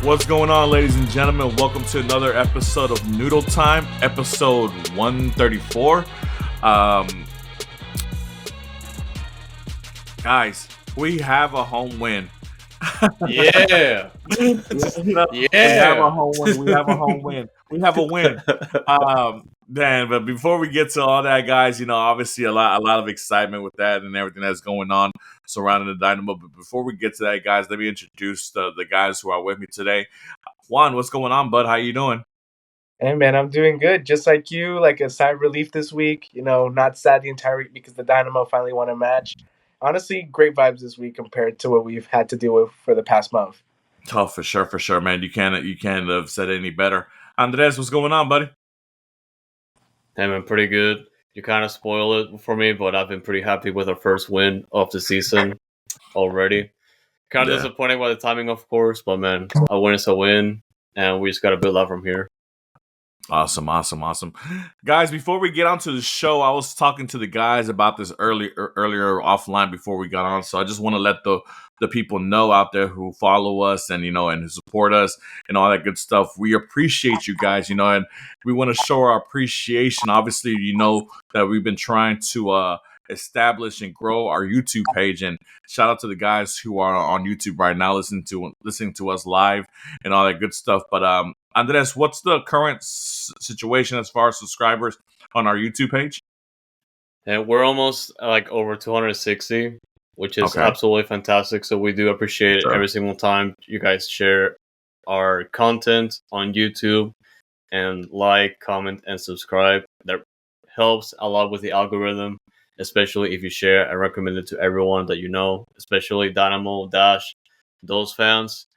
What's going on, ladies and gentlemen? Welcome to another episode of Noodle Time, episode 134. Guys, we have a home win. Yeah. We have a home win. We have a home win. We have a win. But before we get to all that, guys, obviously a lot of excitement with that and everything that's going on surrounding the Dynamo. But before we get to that, guys, let me introduce the guys who are with me today. Juan, what's going on, bud? How you doing? Hey, man, I'm doing good. Just like you, like a sigh of relief this week. Not sad the entire week because the Dynamo finally won a match. Honestly, great vibes this week compared to what we've had to deal with for the past month. Oh, for sure, man. You can't have said it any better. Andres, what's going on, buddy? Hey, man, pretty good. You kind of spoiled it for me, but I've been pretty happy with our first win of the season already. Kind of disappointed by the timing, of course, but man, a win is a win, and we just got to build up from here. Awesome. Guys, before we get onto the show, I was talking to the guys about this earlier offline before we got on. So I just want to let the people know out there who follow us and, and who support us and all that good stuff. We appreciate you guys, and we want to show our appreciation. Obviously, that we've been trying to establish and grow our YouTube page, and shout out to the guys who are on YouTube right now listening to us live and all that good stuff. But Andres, what's the current situation as far as subscribers on our YouTube page? And we're almost like over 260, which is absolutely fantastic. So we do appreciate it every single time you guys share our content on YouTube and like, comment, and subscribe. That helps a lot with the algorithm, especially if you share and recommend it to everyone that you know, especially Dynamo, Dash, those fans,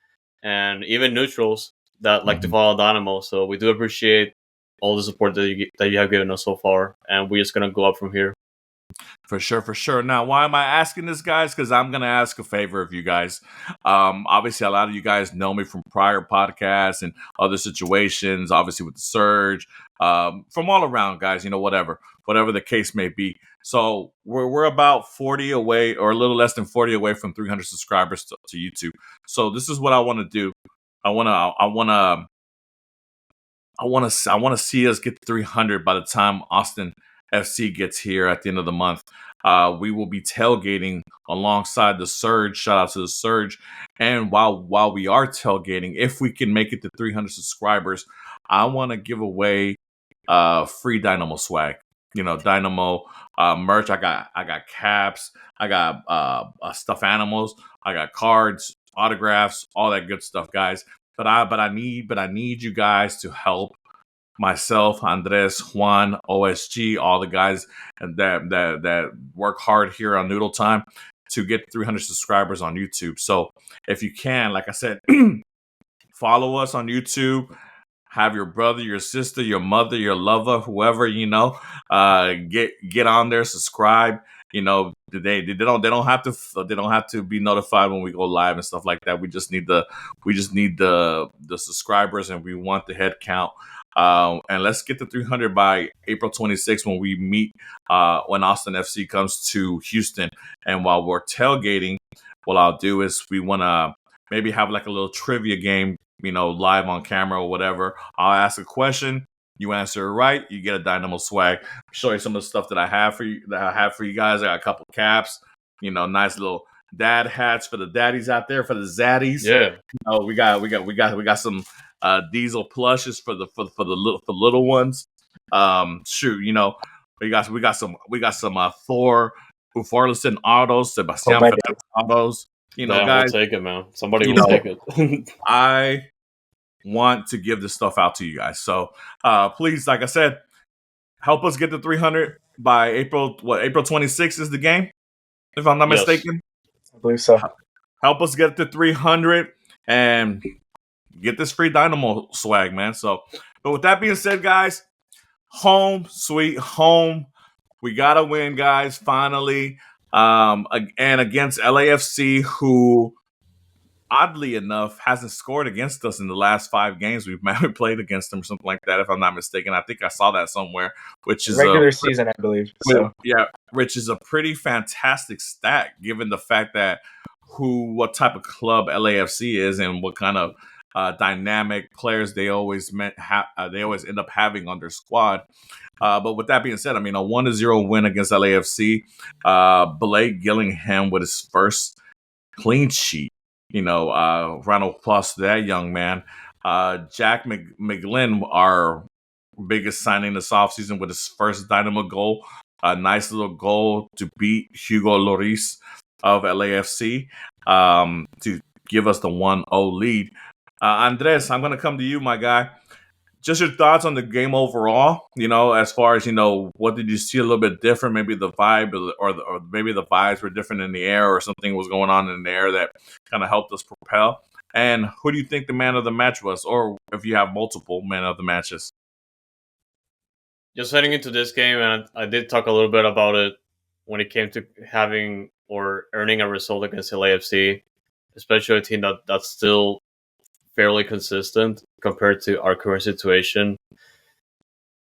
and even neutrals that like to follow Dynamo. So we do appreciate all the support that you have given us so far, and we're just gonna go up from here. For sure. Now, why am I asking this, guys? Because I'm gonna ask a favor of you guys. Obviously, a lot of you guys know me from prior podcasts and other situations. Obviously, with the surge, from all around, guys. Whatever the case may be. So we're about 40 away, or a little less than 40 away from 300 subscribers to YouTube. So this is what I want to do. I want to see us get to 300 by the time Austin FC gets here at the end of the month. We will be tailgating alongside the Surge. Shout out to the Surge. And while we are tailgating, if we can make it to 300 subscribers, I want to give away free Dynamo swag. Dynamo merch. I got caps. I got stuffed animals. I got cards, autographs, all that good stuff, guys. But I need you guys to help myself, Andres, Juan, OSG, all the guys that work hard here on Noodle Time to get 300 subscribers on YouTube. So if you can, like I said, follow us on YouTube. Have your brother, your sister, your mother, your lover, whoever get on there, subscribe. They don't have to be notified when we go live and stuff like that. We just need the subscribers, and we want the head count. And let's get to 300 by April 26th when we meet when Austin FC comes to Houston. And while we're tailgating, what I'll do is we want to maybe have like a little trivia game, live on camera or whatever. I'll ask a question. You answer it right, you get a Dynamo swag. Show you some of the stuff that I have for you guys. I got a couple caps, nice little dad hats for the daddies out there, for the zaddies. Yeah. We got some diesel plushes for the little ones. We got some Thor Uforlison autos, Sebastian autos. Guys, we'll take it, man. Somebody will take it. I want to give this stuff out to you guys. So please, like I said, help us get to 300 by April 26th is the game, if I'm not mistaken. I believe so. Help us get to 300 and get this free Dynamo swag, man. So, but with that being said, guys, home sweet home. We got to win, guys, finally. And against LAFC, who oddly enough hasn't scored against us in the last 5 games we've played against them or something like that, if I'm not mistaken. I think I saw that somewhere, which is regular season, I believe. So. Yeah, which is a pretty fantastic stat given the fact that what type of club LAFC is and what kind of dynamic players they always they always end up having on their squad. But with that being said, I mean, a 1-0 win against LAFC. Blake Gillingham with his first clean sheet. Round of applause to that young man. Jack McGlynn, our biggest signing this offseason, with his first Dynamo goal. A nice little goal to beat Hugo Lloris of LAFC to give us the 1-0 lead. Andres, I'm going to come to you, my guy. Just your thoughts on the game overall, as far as, what did you see a little bit different? Maybe the vibe or maybe the vibes were different in the air or something was going on in the air that kind of helped us propel. And who do you think the man of the match was? Or if you have multiple man of the matches? Just heading into this game, and I did talk a little bit about it when it came to having or earning a result against LAFC, especially a team that's still fairly consistent compared to our current situation.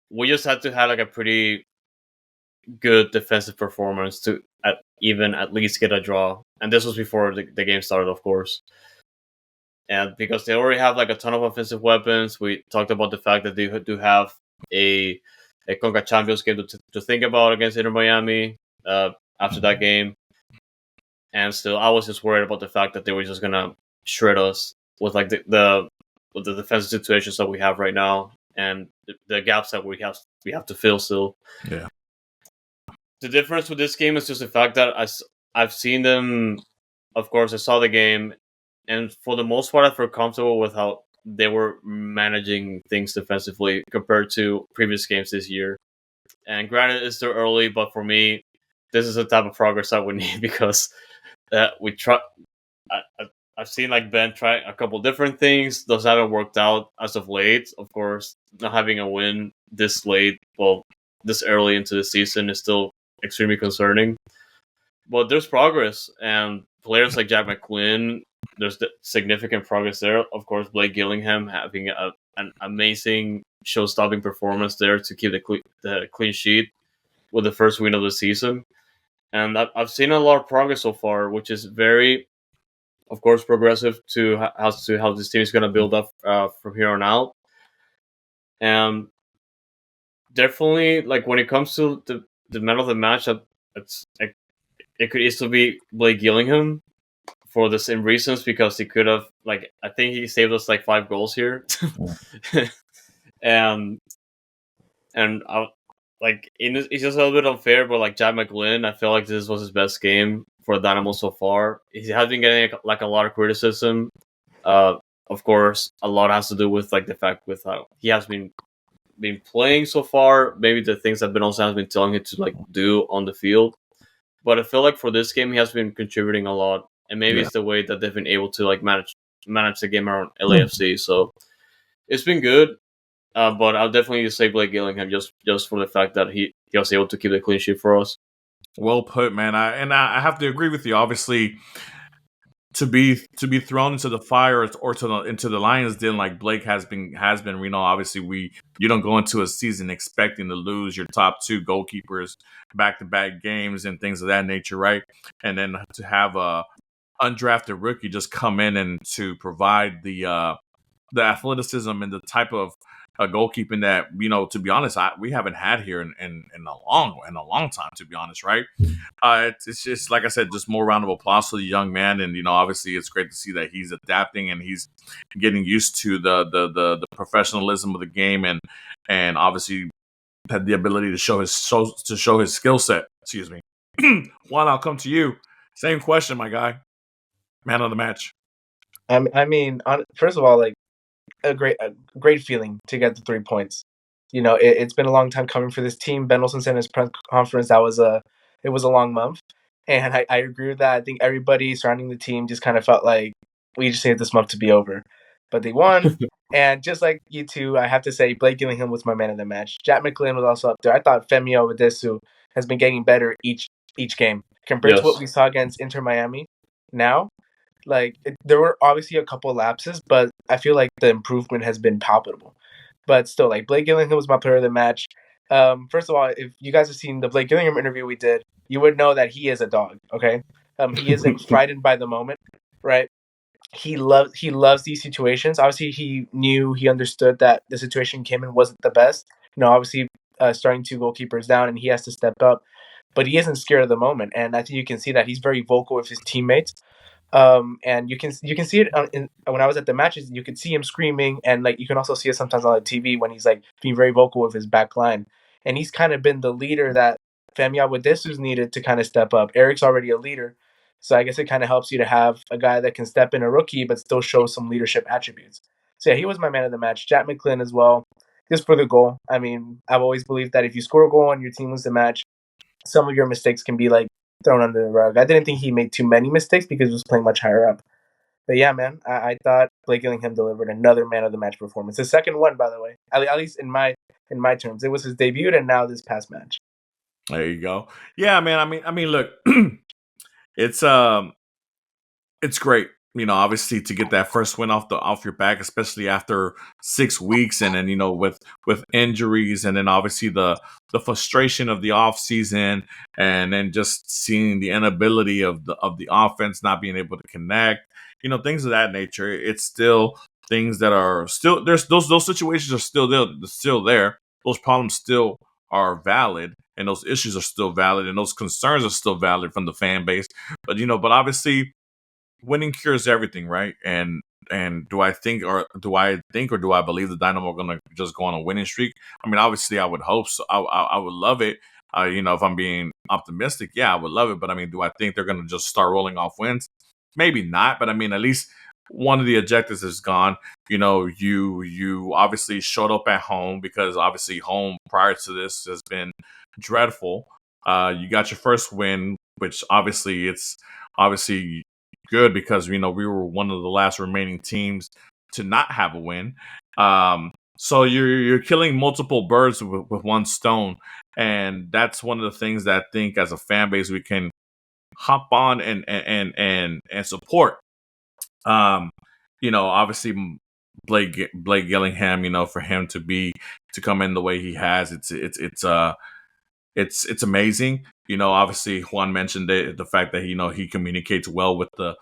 We just had to have like a pretty good defensive performance to at least get a draw. And this was before the game started, of course. And because they already have like a ton of offensive weapons, we talked about the fact that they do have a Conca Champions game to think about against Inter Miami after that game. And still, I was just worried about the fact that they were just gonna shred us with like the defensive situations that we have right now and the gaps that we have to fill still. Yeah. The difference with this game is just the fact that I've seen them. Of course, I saw the game, and for the most part, I feel comfortable with how they were managing things defensively compared to previous games this year. And granted, it's still early, but for me, this is the type of progress I would need because we try. I've seen like Ben try a couple different things. Those haven't worked out as of late. Of course, not having a win this late, this early into the season is still extremely concerning. But there's progress, and players like Jack McGlynn, there's significant progress there. Of course, Blake Gillingham having an amazing show-stopping performance there to keep the clean sheet with the first win of the season. And I've seen a lot of progress so far, which is very, of course, progressive to how this team is going to build up from here on out. And definitely, like when it comes to the man of the match, it could easily be Blake Gillingham for the same reasons, because he could have, like, I think he saved us like 5 goals here. and it's just a little bit unfair, but like Jack McGlynn, I feel like this was his best game for Dynamo so far. He has been getting like a lot of criticism. Of course, a lot has to do with like the fact with how he has been playing so far. Maybe the things that Ben also has been telling him to like do on the field. But I feel like for this game, he has been contributing a lot, and maybe it's the way that they've been able to like manage the game around LAFC. So it's been good. But I'll definitely say Blake Gillingham just for the fact that he was able to keep the clean sheet for us. Well put, man. I have to agree with you. Obviously, to be thrown into the fire or into the Lions den like Blake has been. Obviously, you don't go into a season expecting to lose your top 2 goalkeepers back-to-back games and things of that nature, right? And then to have a undrafted rookie just come in and to provide the athleticism and the type of goalkeeping that, to be honest, we haven't had here in a long time, to be honest, right? It's just, like I said, just more round of applause for the young man. And, obviously it's great to see that he's adapting and he's getting used to the professionalism of the game and obviously had the ability to show his skill set. Excuse me. Juan, I'll come to you. Same question, my guy. Man of the match. I mean, first of all, like, a great feeling to get the 3 points. It's been a long time coming for this team. Ben Olsen said in his press conference it was a long month, and I agree with that. I think everybody surrounding the team just kind of felt like we just needed this month to be over, but they won. And just like you two, I have to say Blake Gillingham was my man of the match. Jack McGlynn was also up there. I thought Femio Odesu has been getting better each game compared to what we saw against Inter Miami. Now, like, there were obviously a couple lapses, but I feel like the improvement has been palpable. But still, like, Blake Gillingham was my player of the match. First of all, if you guys have seen the Blake Gillingham interview we did, you would know that he is a dog, okay? He isn't frightened by the moment, right? he loves these situations. Obviously, he understood that the situation came and wasn't the best. Obviously, starting 2 goalkeepers down, and he has to step up. But he isn't scared of the moment, and I think you can see that he's very vocal with his teammates. And you can see it when I was at the matches. You could see him screaming, and like you can also see it sometimes on the TV when he's like being very vocal with his back line. And he's kind of been the leader that Femi Awodesu's needed to kind of step up. Eric's already a leader, so I guess it kind of helps you to have a guy that can step in, a rookie, but still show some leadership attributes. So yeah, he was my man of the match. Jack McClin as well, just for the goal. I mean, I've always believed that if you score a goal and your team wins the match, some of your mistakes can be like thrown under the rug. I didn't think he made too many mistakes because he was playing much higher up. But yeah, man, I thought Blake Gillingham delivered another man of the match performance. His second one, by the way, at least in my terms. It was his debut, and now this past match. There you go. Yeah, man. I mean, look, it's great. Obviously to get that first win off your back, especially after 6 weeks, and then with injuries, and then obviously the frustration of the off season, and then just seeing the inability of the offense not being able to connect, things of that nature. It's still things that are still there's those situations are still there. Those problems still are valid, and those issues are still valid, and those concerns are still valid from the fan base. But obviously winning cures everything, right? And do I think or do I believe the Dynamo are going to just go on a winning streak? I mean, obviously, I would hope so. I would love it. If I'm being optimistic, yeah, I would love it. But I mean, do I think they're going to just start rolling off wins? Maybe not. But I mean, at least one of the objectives is gone. You obviously showed up at home, because obviously home prior to this has been dreadful. You got your first win, which obviously it's obviously good, because we were one of the last remaining teams to not have a win. So you're killing multiple birds with one stone, and that's one of the things that I think as a fan base we can hop on and support. Obviously Blake Gillingham, for him to come in the way he has, it's amazing. Obviously Juan mentioned the fact that he communicates well with the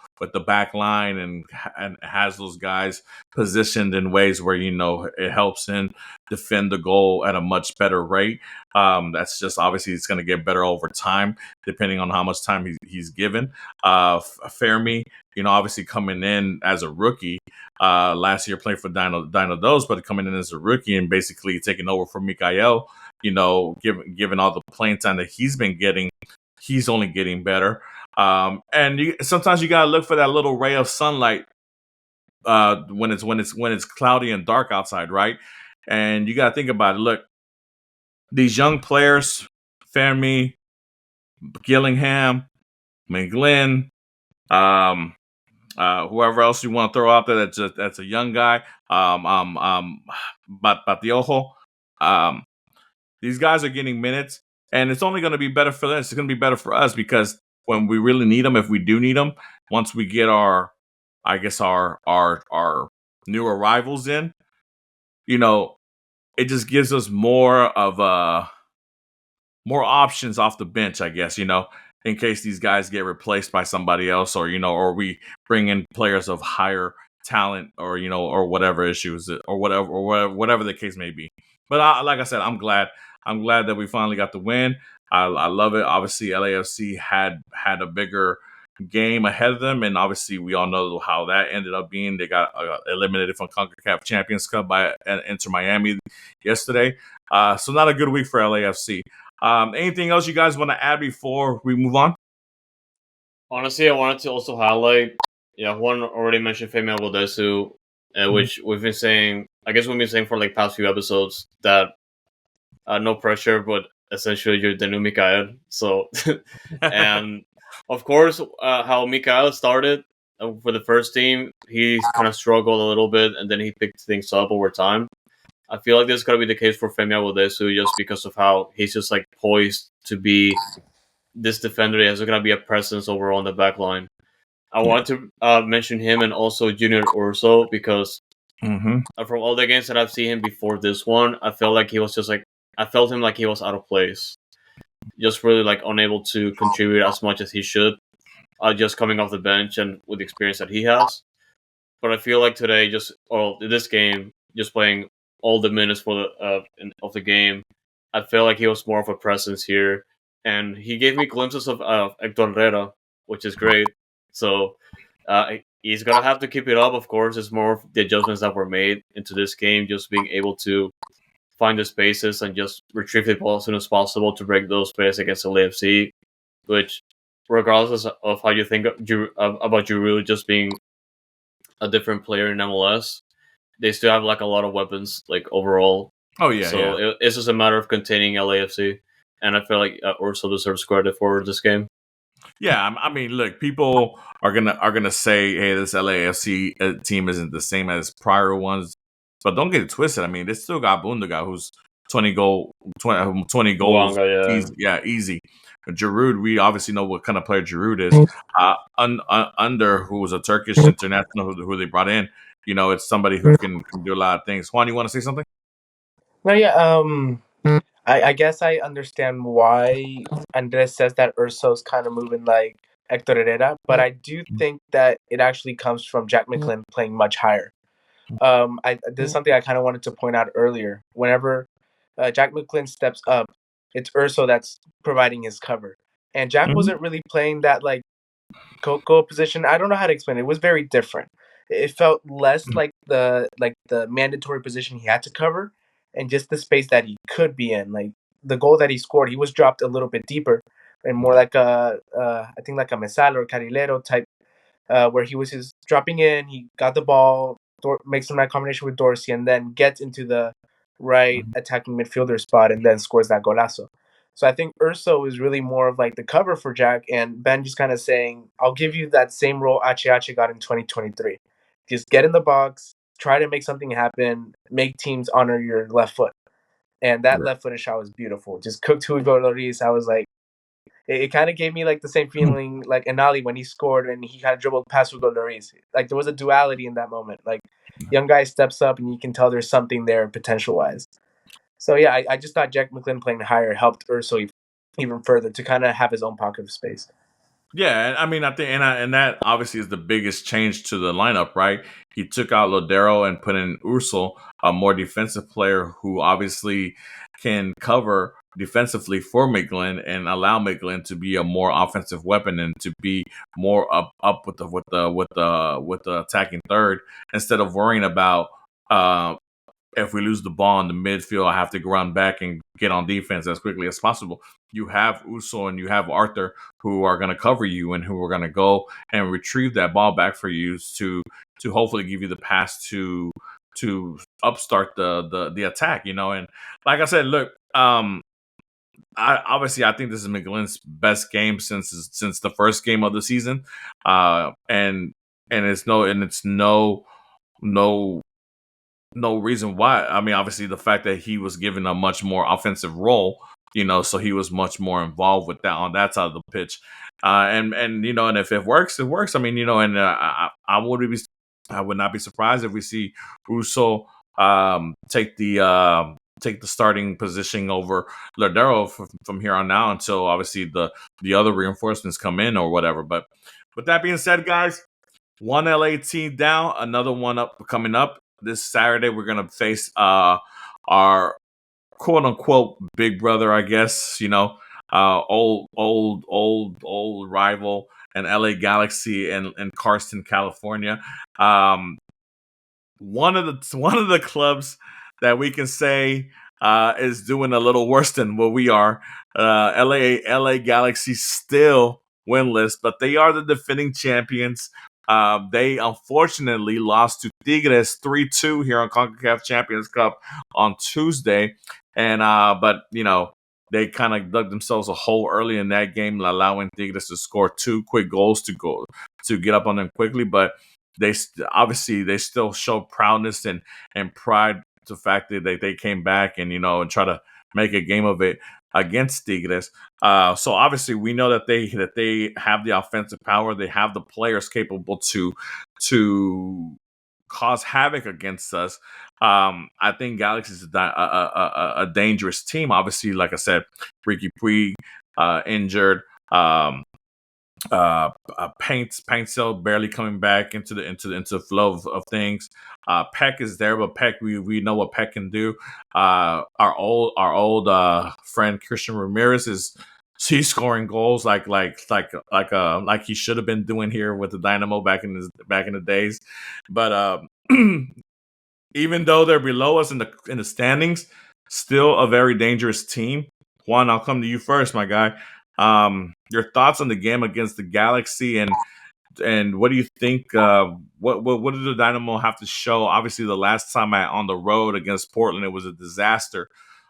back line, and has those guys positioned in ways where it helps him defend the goal at a much better rate. That's just obviously it's going to get better over time, depending on how much time he's given. Fermi, obviously coming in as a rookie, last year playing for Dino Dos, but coming in as a rookie and basically taking over for Mikael. Given all the playing time that he's been getting, he's only getting better. And sometimes you gotta look for that little ray of sunlight when it's cloudy and dark outside, right? And you gotta think about it. Look, these young players, Fermi, Gillingham, McGlynn, whoever else you want to throw out there that's a young guy, Batiojo. These guys are getting minutes, and it's only going to be better for them. It's going to be better for us, because when we really need them, if we do need them, once we get our new arrivals in, it just gives us more options off the bench, I guess, in case these guys get replaced by somebody else, or or we bring in players of higher talent, or or whatever issues, or whatever the case may be. But like I said, I'm glad that we finally got the win. I love it. Obviously, LAFC had a bigger game ahead of them, and obviously we all know how that ended up being. They got eliminated from CONCACAF Champions Cup by Inter Miami yesterday. So not a good week for LAFC. Anything else you guys want to add before we move on? Honestly, I wanted to also highlight, Juan already mentioned Femi Awodesu, which we've been saying, I guess we've been saying for like past few episodes, that no pressure, but essentially you're the new Mikael. So, and of course, how Mikael started for the first team, he kind of struggled a little bit, and then he picked things up over time. I feel like this is going to be the case for Femi Awodesu, just because of how he's just like poised to be this defender. He's going to be a presence over on the back line. I want to mention him, and also Junior Urso, because from all the games that I've seen him before this one, I felt like he was just like, I felt him like he was out of place, just really like unable to contribute as much as he should, just coming off the bench and with the experience that he has. But I feel like today, this game, just playing all the minutes for of the game, I feel like he was more of a presence here, and he gave me glimpses of Hector Herrera, which is great. So he's gonna have to keep it up. Of course, it's more of the adjustments that were made into this game, just being able to find the spaces and just retrieve the ball as soon as possible to break those plays against the LAFC. Which, regardless of how you think about Giroud just being a different player in MLS, they still have like a lot of weapons like overall. Oh yeah, so yeah. It's just a matter of containing LAFC, and I feel like Urso deserves credit for this game. Yeah, I mean, look, people are gonna say, "Hey, this LAFC team isn't the same as prior ones," but don't get it twisted. I mean, they still got Bundaga, who's 20 goals, Buanga, yeah. easy. Giroud, we obviously know what kind of player Giroud is. Under, who was a Turkish international who they brought in, it's somebody who can do a lot of things. Juan, you want to say something? No, yeah. I guess I understand why Andres says that Urso's kind of moving like Hector Herrera, but I do think that it actually comes from Jack McLean playing much higher. This is something I kind of wanted to point out earlier. Whenever Jack McLean steps up, it's Urso that's providing his cover, and Jack wasn't really playing that like goal position. I don't know how to explain it. It was very different. It felt less like the mandatory position he had to cover, and just the space that he could be in. Like the goal that he scored, he was dropped a little bit deeper and more like I think like a Mesal or Carrilero type, where he was just dropping in. He got the ball, makes some right combination with Dorsey, and then gets into the right attacking midfielder spot, and then scores that golazo. So I think Urso is really more of like the cover for Jack, and Ben just kind of saying, "I'll give you that same role Ache got in 2023. Just get in the box, try to make something happen, make teams honor your left foot." And that left footed shot was beautiful. Just cooked Hugo Lloris. I was like, it kind of gave me like the same feeling like Anali when he scored and he kind of dribbled past Hugo Lloris. Like there was a duality in that moment. Like young guy steps up and you can tell there's something there potential wise. So yeah, I just thought Jack McLean playing higher helped Urso even further to kind of have his own pocket of space. Yeah, I mean, I think, and that obviously is the biggest change to the lineup, right? He took out Lodero and put in Ursel, a more defensive player who obviously can cover defensively for McGlynn and allow McGlynn to be a more offensive weapon and to be more up with the attacking third instead of worrying about if we lose the ball in the midfield, I have to run back and get on defense as quickly as possible. You have Uso and you have Arthur who are going to cover you and who are going to go and retrieve that ball back for you to hopefully give you the pass to upstart the attack, And like I said, look, I think this is McGlynn's best game since the first game of the season, and it's no reason why. I mean, obviously the fact that he was given a much more offensive role, so he was much more involved with that on that side of the pitch. And if it works, it works. I mean, and I would not be surprised if we see Russo take the starting position over Ladero from here on now until obviously the other reinforcements come in or whatever. But with that being said, guys, one LA team down, another one up coming up. This Saturday, we're going to face our quote-unquote big brother, I guess, old rival and LA Galaxy and Carson, California. One of the clubs that we can say is doing a little worse than what we are. LA Galaxy still winless, but they are the defending champions. They unfortunately lost to Tigres 3-2 here on CONCACAF Champions Cup on Tuesday. And but they kind of dug themselves a hole early in that game, allowing Tigres to score 2 quick goals to get up on them quickly. But they still show proudness and pride, the fact that they came back and and try to make a game of it against Tigres. So obviously we know that they have the offensive power. They have the players capable to cause havoc against us. I think Galaxy is a dangerous team. Obviously, like I said, Ricky Puig injured. Paint Cell barely coming back into the flow of things. Peck is there, but Peck we know what Peck can do. Our old friend Christian Ramirez he's scoring goals like he should have been doing here with the Dynamo back in the days. But even though they're below us in the standings, still a very dangerous team. Juan, I'll come to you first, my guy. Your thoughts on the game against the Galaxy, and what do you think? What did the Dynamo have to show? Obviously, the last time on the road against Portland, it was a disaster.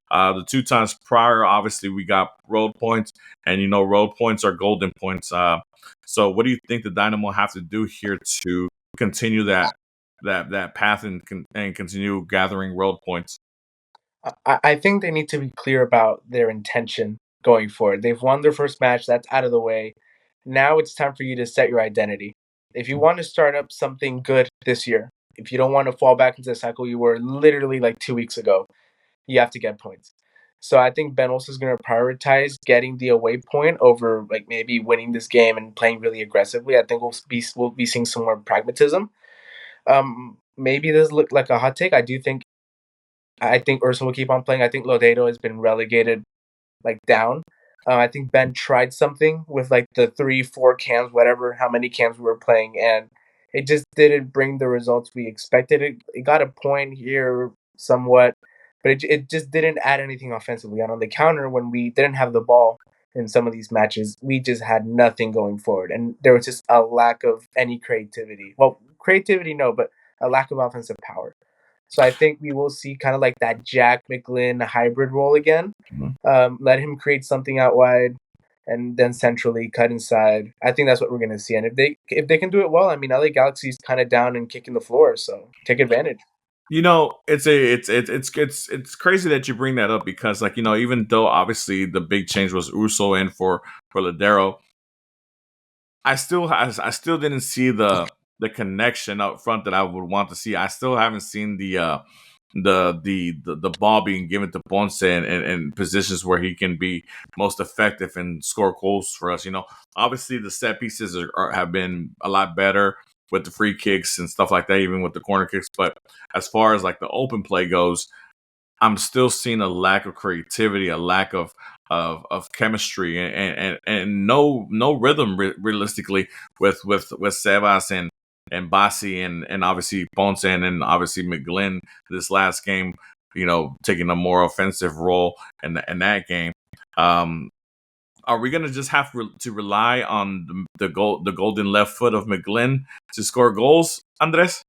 The 2 times prior, obviously, we got road points, and road points are golden points. So, what do you think the Dynamo have to do here to continue that path and continue gathering road points? I think they need to be clear about their intention going forward. They've won their first match, that's out of the way. Now it's time for you to set your identity. If you want to start up something good this year, if you don't want to fall back into the cycle you were literally like 2 weeks ago, you have to get points. So I think Ben Olsen is going to prioritize getting the away point over like maybe winning this game and playing really aggressively. I think we'll be seeing some more pragmatism. Maybe this look like a hot take. I think Ursa will keep on playing. I think Lodeiro has been relegated like down. I think Ben tried something with like the 3-4 cams, whatever, how many cams we were playing, and it just didn't bring the results we expected. It got a point here somewhat, but it just didn't add anything offensively. And on the counter, when we didn't have the ball in some of these matches, we just had nothing going forward, and there was just a lack of any creativity. Well, creativity, no, but a lack of offensive power. So I think we will see kind of like that Jack McGlynn hybrid role again. Let him create something out wide, and then centrally cut inside. I think that's what we're gonna see. And if they can do it well, I mean, LA Galaxy's kind of down and kicking the floor, so take advantage. It's crazy that you bring that up because even though obviously the big change was Uso in for Ladero, I still didn't see the connection up front that I would want to see. I still haven't seen the ball being given to Ponce in positions where he can be most effective and score goals for us. Obviously the set pieces have been a lot better with the free kicks and stuff like that, even with the corner kicks. But as far as like the open play goes, I'm still seeing a lack of creativity, a lack of chemistry, and no rhythm realistically with Sebas and Bassi and obviously Ponce and obviously McGlynn this last game, taking a more offensive role in that game. Are we gonna just have to rely on the golden left foot of McGlynn to score goals, Andres?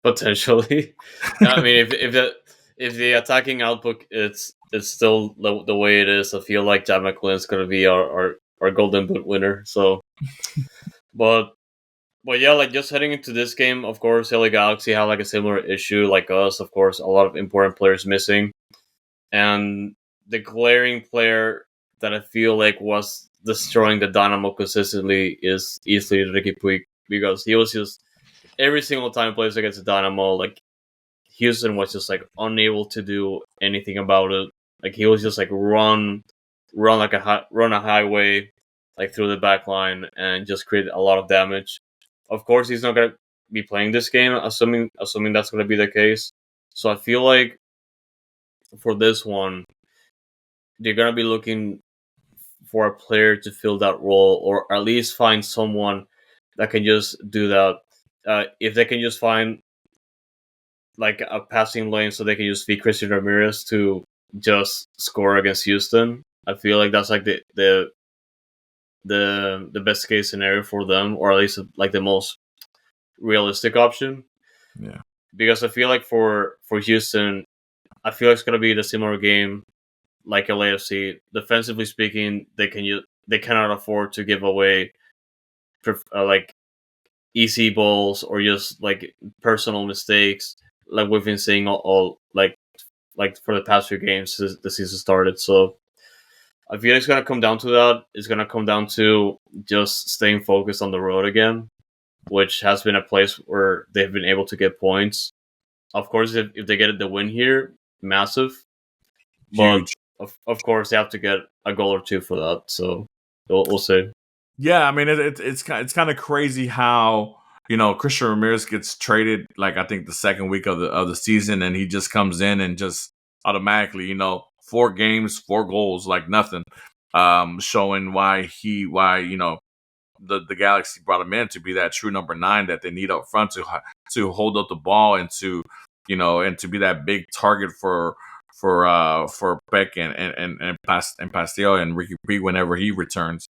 Potentially. I mean, if the attacking output it's still the way it is, I feel like Jack McGlynn is gonna be our golden boot winner. So, but yeah, like just heading into this game, of course, LA Galaxy have like a similar issue like us. Of course, a lot of important players missing, and the glaring player that I feel like was destroying the Dynamo consistently is easily Ricky Puig, because he was just every single time he plays against the Dynamo, like Houston was just like unable to do anything about it. Like he was just like run a highway like through the back line and just create a lot of damage. Of course, he's not gonna be playing this game, assuming that's gonna be the case. So I feel like for this one, they're gonna be looking for a player to fill that role, or at least find someone that can just do that. If they can just find like a passing lane so they can just feed Christian Ramirez to just score against Houston, I feel like that's like the best case scenario for them, or at least like the most realistic option. Yeah. Because I feel like for Houston, I feel like it's gonna be the similar game like LAFC. Defensively speaking, they cannot afford to give away like easy balls or just like personal mistakes like we've been seeing all like for the past few games since the season started. So I feel it's gonna come down to that. It's gonna come down to just staying focused on the road again, which has been a place where they've been able to get points. Of course, if they get the win here, massive. Huge. But of course, they have to get a goal or two for that. So we'll see. Yeah, I mean it's kind of crazy how Christian Ramirez gets traded like I think the second week of the season, and he just comes in and just automatically 4 games, 4 goals, like nothing, showing why the Galaxy brought him in to be that true number 9 that they need up front to hold up the ball and to be that big target for Beck and Pastel and Ricky P whenever he returns.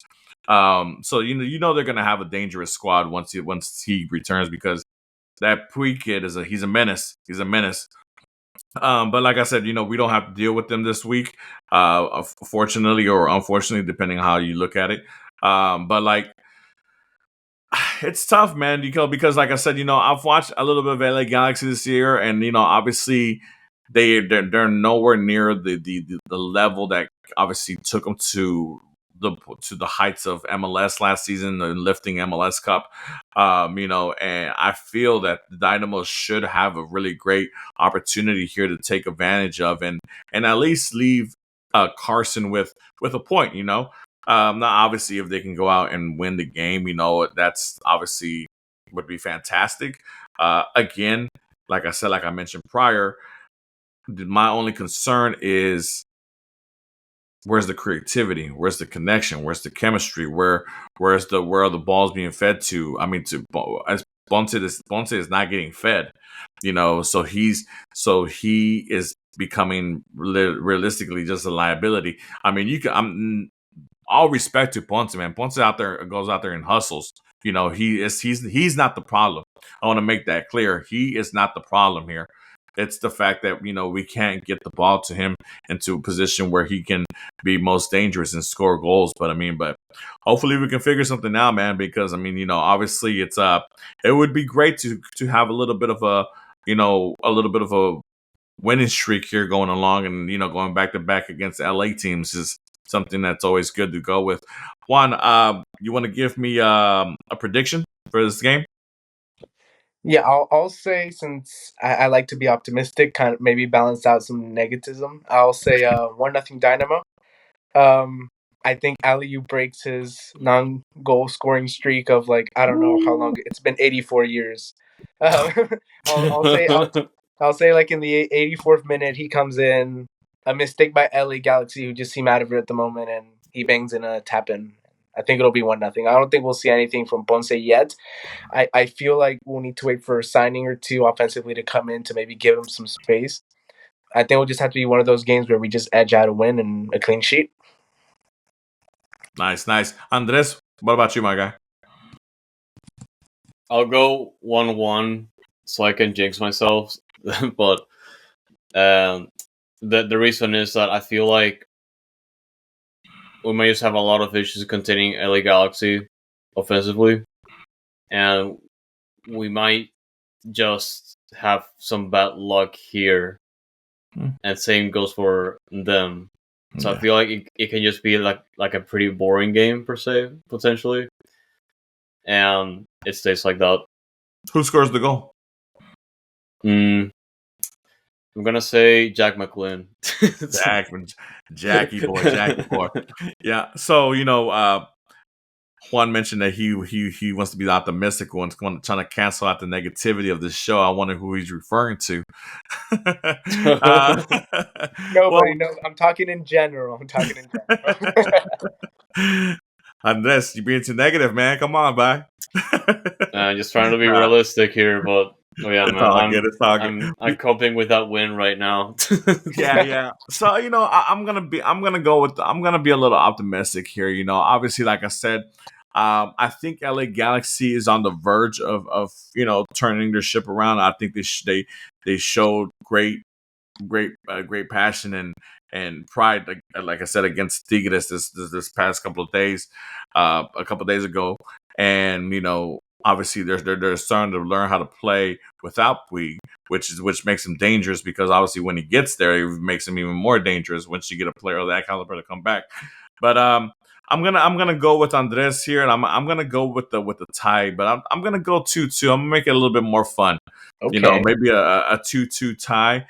So they're gonna have a dangerous squad once he returns, because that Puig kid he's a menace. He's a menace. But like I said, we don't have to deal with them this week. Fortunately or unfortunately, depending on how you look at it. But like, it's tough, man, because like I said, I've watched a little bit of LA Galaxy this year, and obviously they're nowhere near the level that obviously took them to the heights of MLS last season and lifting MLS Cup. And I feel that the Dynamo should have a really great opportunity here to take advantage of and at least leave Carson with a point. Now, obviously, if they can go out and win the game, that's obviously would be fantastic. Again, like I said, like I mentioned prior, my only concern is where's the creativity, where's the connection, where's the chemistry, where are the balls being fed to? I mean, as Ponce is not getting fed, so he is becoming realistically just a liability. I mean, all respect to Ponce, man. Ponce goes out there and hustles. He's not the problem. I want to make that clear. He is not the problem here. It's the fact that we can't get the ball to him into a position where he can be most dangerous and score goals. But hopefully we can figure something out, man. Because obviously it would be great to have a little bit of a winning streak here going along, and going back to back against LA teams is something that's always good to go with. Juan, you want to give me a prediction for this game? Yeah, I'll say, since I like to be optimistic, kind of maybe balance out some negativism. I'll say 1-0 Dynamo. I think Aliu breaks his non-goal scoring streak of, like, I don't know how long it's been, 84 years. Um, I'll say like in the 84th minute he comes in, a mistake by LA Galaxy, who just seem out of it at the moment, and he bangs in a tap in. I think it'll be 1-0. I don't think we'll see anything from Ponce yet. I feel like we'll need to wait for a signing or two offensively to come in to maybe give him some space. I think we'll just have to be one of those games where we just edge out a win and a clean sheet. Nice. Andres, what about you, my guy? I'll go 1-1 so I can jinx myself. But the reason is that I feel like we might just have a lot of issues containing LA Galaxy offensively, and we might just have some bad luck here. And same goes for them. So I feel like it can just be like a pretty boring game per se, potentially. And it stays like that. Who scores the goal? I'm gonna say Jack McLean. Jackie boy. Yeah. So Juan mentioned that he wants to be optimistic and trying to cancel out the negativity of this show. I wonder who he's referring to. Nobody knows. I'm talking in general. Unless you're being too negative, man. Come on, bye. Just trying to be realistic here, but yeah, it's all good. I'm coping with that win right now. yeah. So I'm gonna be a little optimistic here. Obviously, like I said, I think LA Galaxy is on the verge of turning their ship around. I think they showed great passion and pride, like I said, against Tigres this past couple of days, a couple of days ago, and obviously they're starting to learn how to play without Puig, which makes him dangerous, because obviously when he gets there, it makes him even more dangerous once you get a player of that caliber to come back. But I'm gonna go with Andres here, and I'm gonna go with the tie, but I'm gonna go 2-2. I'm gonna make it a little bit more fun. Okay. Maybe a 2-2 tie.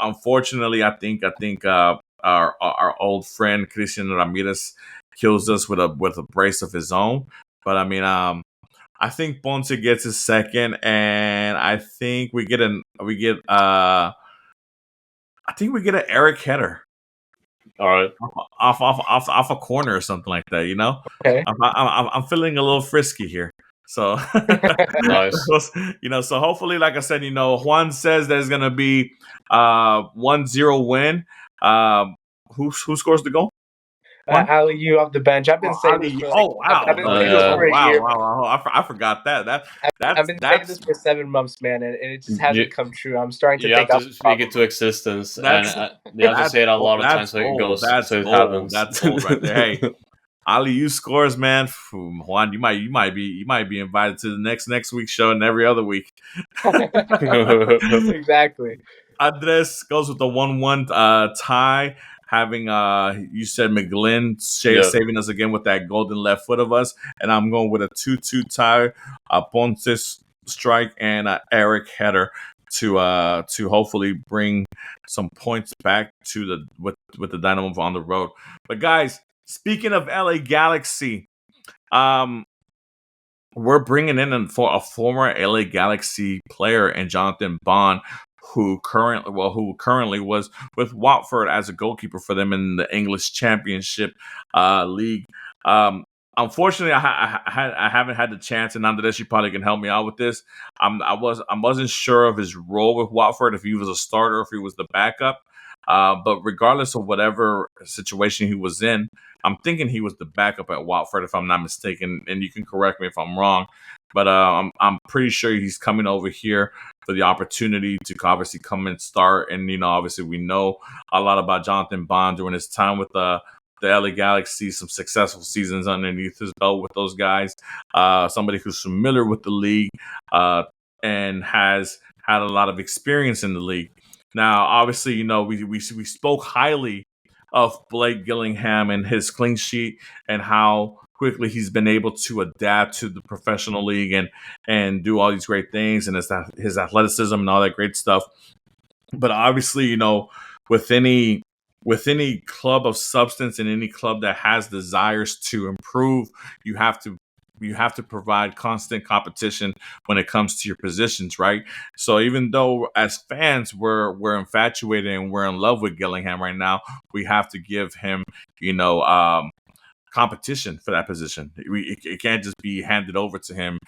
Unfortunately, I think our old friend Christian Ramirez kills us with a brace of his own. But I mean, I think Ponce gets his second, and I think we get an Eric Header. All right, off a corner or something like that. Okay. I'm feeling a little frisky here. So nice. So hopefully, like I said, Juan says there's gonna be 1-0 win. Who scores the goal? Ali, you off the bench. I've been saying this for I've been saying this for a year. Wow. I forgot that. I've been saying this for 7 months, man, and it just hasn't come true. I'm starting to think you have to speak it to existence, and you have to say it a lot of times so it goes. So it happens. That's gold right there. Hey, Ali, you scores, man. Juan, you might be invited to the next week's show and every other week. Exactly. Andres goes with the 1-1 tie. Having you said McGlynn saving us again with that golden left foot of us, and I'm going with a 2-2 tie, Ponce's strike and Eric Header to hopefully bring some points back to with the Dynamo on the road. But guys, speaking of LA Galaxy, we're bringing in a former LA Galaxy player and Jonathan Bond, who currently was with Watford as a goalkeeper for them in the English Championship League. Unfortunately, I haven't had the chance, and Ondrej, you probably can help me out with this. I wasn't sure of his role with Watford, if he was a starter, if he was the backup. But regardless of whatever situation he was in, I'm thinking he was the backup at Watford, if I'm not mistaken, and you can correct me if I'm wrong. But I'm pretty sure he's coming over here for the opportunity to obviously come and start. And, obviously we know a lot about Jonathan Bond during his time with the LA Galaxy, some successful seasons underneath his belt with those guys. Somebody who's familiar with the league and has had a lot of experience in the league. Now, obviously, we spoke highly of Blake Gillingham and his clean sheet and how quickly he's been able to adapt to the professional league and do all these great things, and his athleticism and all that great stuff. But obviously, with any club of substance and any club that has desires to improve, you have to provide constant competition when it comes to your positions, right? So even though as fans we're infatuated and we're in love with Gillingham right now, we have to give him, competition for that position. It can't just be handed over to him,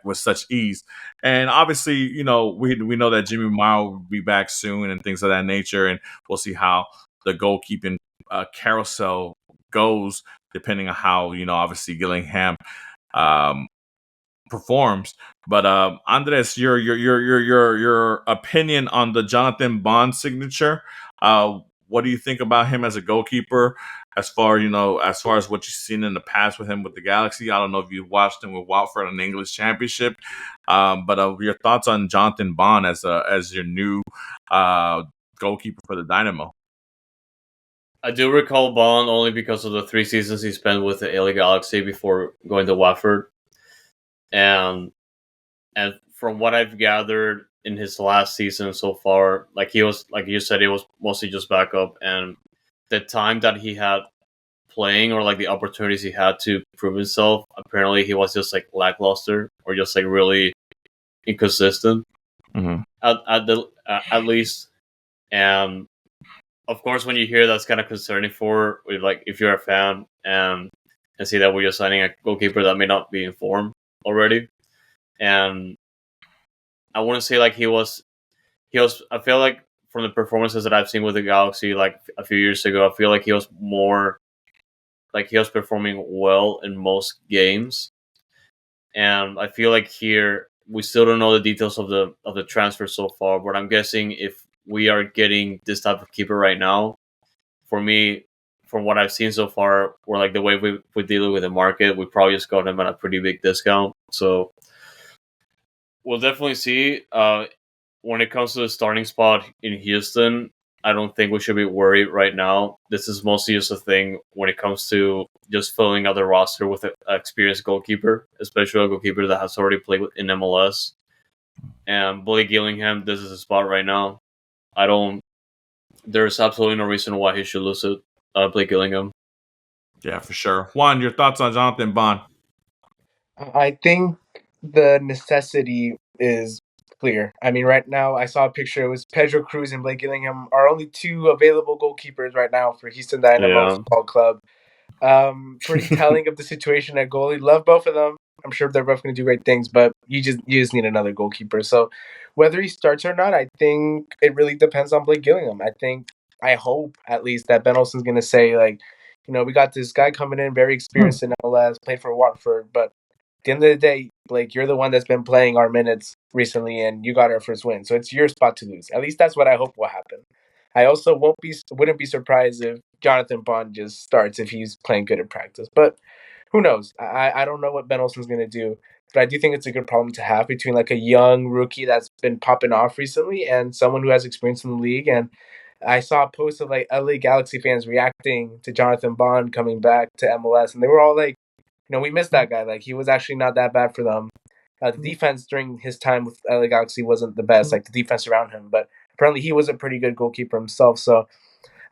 with such ease. And obviously, we know that Jimmy Meyer will be back soon and things of that nature, and we'll see how the goalkeeping carousel goes, depending on how obviously Gillingham performs. But Andres, your opinion on the Jonathan Bond signature? What do you think about him as a goalkeeper? As far as what you've seen in the past with him with the Galaxy, I don't know if you watched him with Watford in the English Championship, but your thoughts on Jonathan Bond as your new goalkeeper for the Dynamo? I do recall Bond only because of the 3 seasons he spent with the LA Galaxy before going to Watford, and from what I've gathered in his last season so far, like you said, he was mostly just backup, and the time that he had playing or like the opportunities he had to prove himself, apparently he was just like lackluster or just like really inconsistent at least. And of course, when you hear that's kind of concerning for like if you're a fan and see that we're just signing a goalkeeper that may not be in form already. And I wouldn't say like he was. I feel like from the performances that I've seen with the Galaxy, like a few years ago, I feel like he was more like he was performing well in most games. And I feel like here we still don't know the details of the transfer so far, but I'm guessing if we are getting this type of keeper right now, for me, from what I've seen so far, we're like the way we're dealing with the market, we probably just got him at a pretty big discount. So we'll definitely see. When it comes to the starting spot in Houston, I don't think we should be worried right now. This is mostly just a thing when it comes to just filling out the roster with an experienced goalkeeper, especially a goalkeeper that has already played in MLS. And Blake Gillingham, this is his spot right now. There's absolutely no reason why he should lose it, Blake Gillingham. Yeah, for sure. Juan, your thoughts on Jonathan Bond? I think the necessity is clear. I mean, right now I saw a picture. It was Pedro Cruz and Blake Gillingham are only two available goalkeepers right now for Houston Dynamo Yeah. Football Club. Pretty telling of the situation at goalie. Love both of them. I'm sure they're both going to do great things, but you just need another goalkeeper. So whether he starts or not, I think it really depends on Blake Gillingham. I hope at least that Ben Olsen's going to say like, we got this guy coming in, very experienced in MLS, played for Watford, but at the end of the day, Blake, you're the one that's been playing our minutes recently, and you got our first win, so it's your spot to lose. At least that's what I hope will happen. I also wouldn't be surprised if Jonathan Bond just starts if he's playing good in practice. But who knows? I don't know what Ben Olsen's gonna do, but I do think it's a good problem to have between like a young rookie that's been popping off recently and someone who has experience in the league. And I saw a post of like LA Galaxy fans reacting to Jonathan Bond coming back to MLS, and they were all like, we missed that guy. Like he was actually not that bad for them. The defense during his time with LA Galaxy wasn't the best, like the defense around him, but apparently he was a pretty good goalkeeper himself. So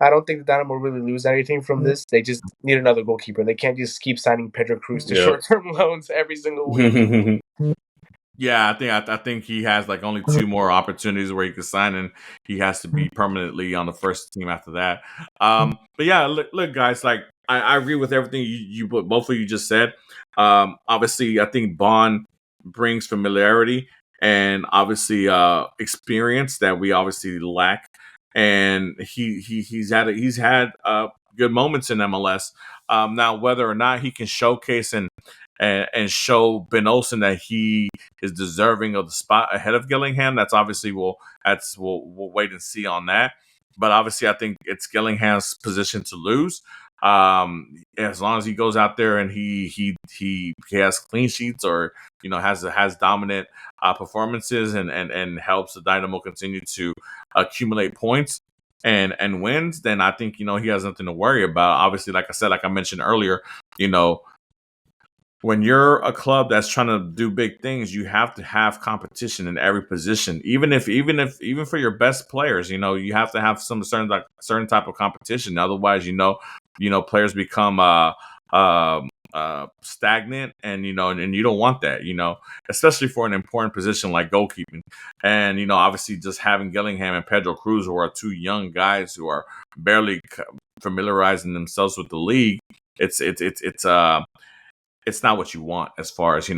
I don't think the Dynamo will really lose anything from this. They just need another goalkeeper. They can't just keep signing Pedro Cruz to short-term loans every single week. Yeah, I think he has like only two more opportunities where he could sign, and he has to be permanently on the first team after that. But yeah, look, guys, like I agree with everything you both of you just said. Obviously, I think Bond brings familiarity and obviously experience that we obviously lack, and he's had good moments in MLS. Now, whether or not he can showcase and show Ben Olsen that he is deserving of the spot ahead of Gillingham, we'll wait and see on that. But obviously, I think it's Gillingham's position to lose. As long as he goes out there and he has clean sheets or has dominant performances and helps the Dynamo continue to accumulate points and wins, then I think he has nothing to worry about. Obviously, like I mentioned earlier, when you're a club that's trying to do big things, you have to have competition in every position. Even for your best players, you have to have some certain type of competition. Otherwise, players become stagnant, and and you don't want that. Especially for an important position like goalkeeping. And obviously, just having Gillingham and Pedro Cruz, who are two young guys who are barely familiarizing themselves with the league, it's not what you want as far as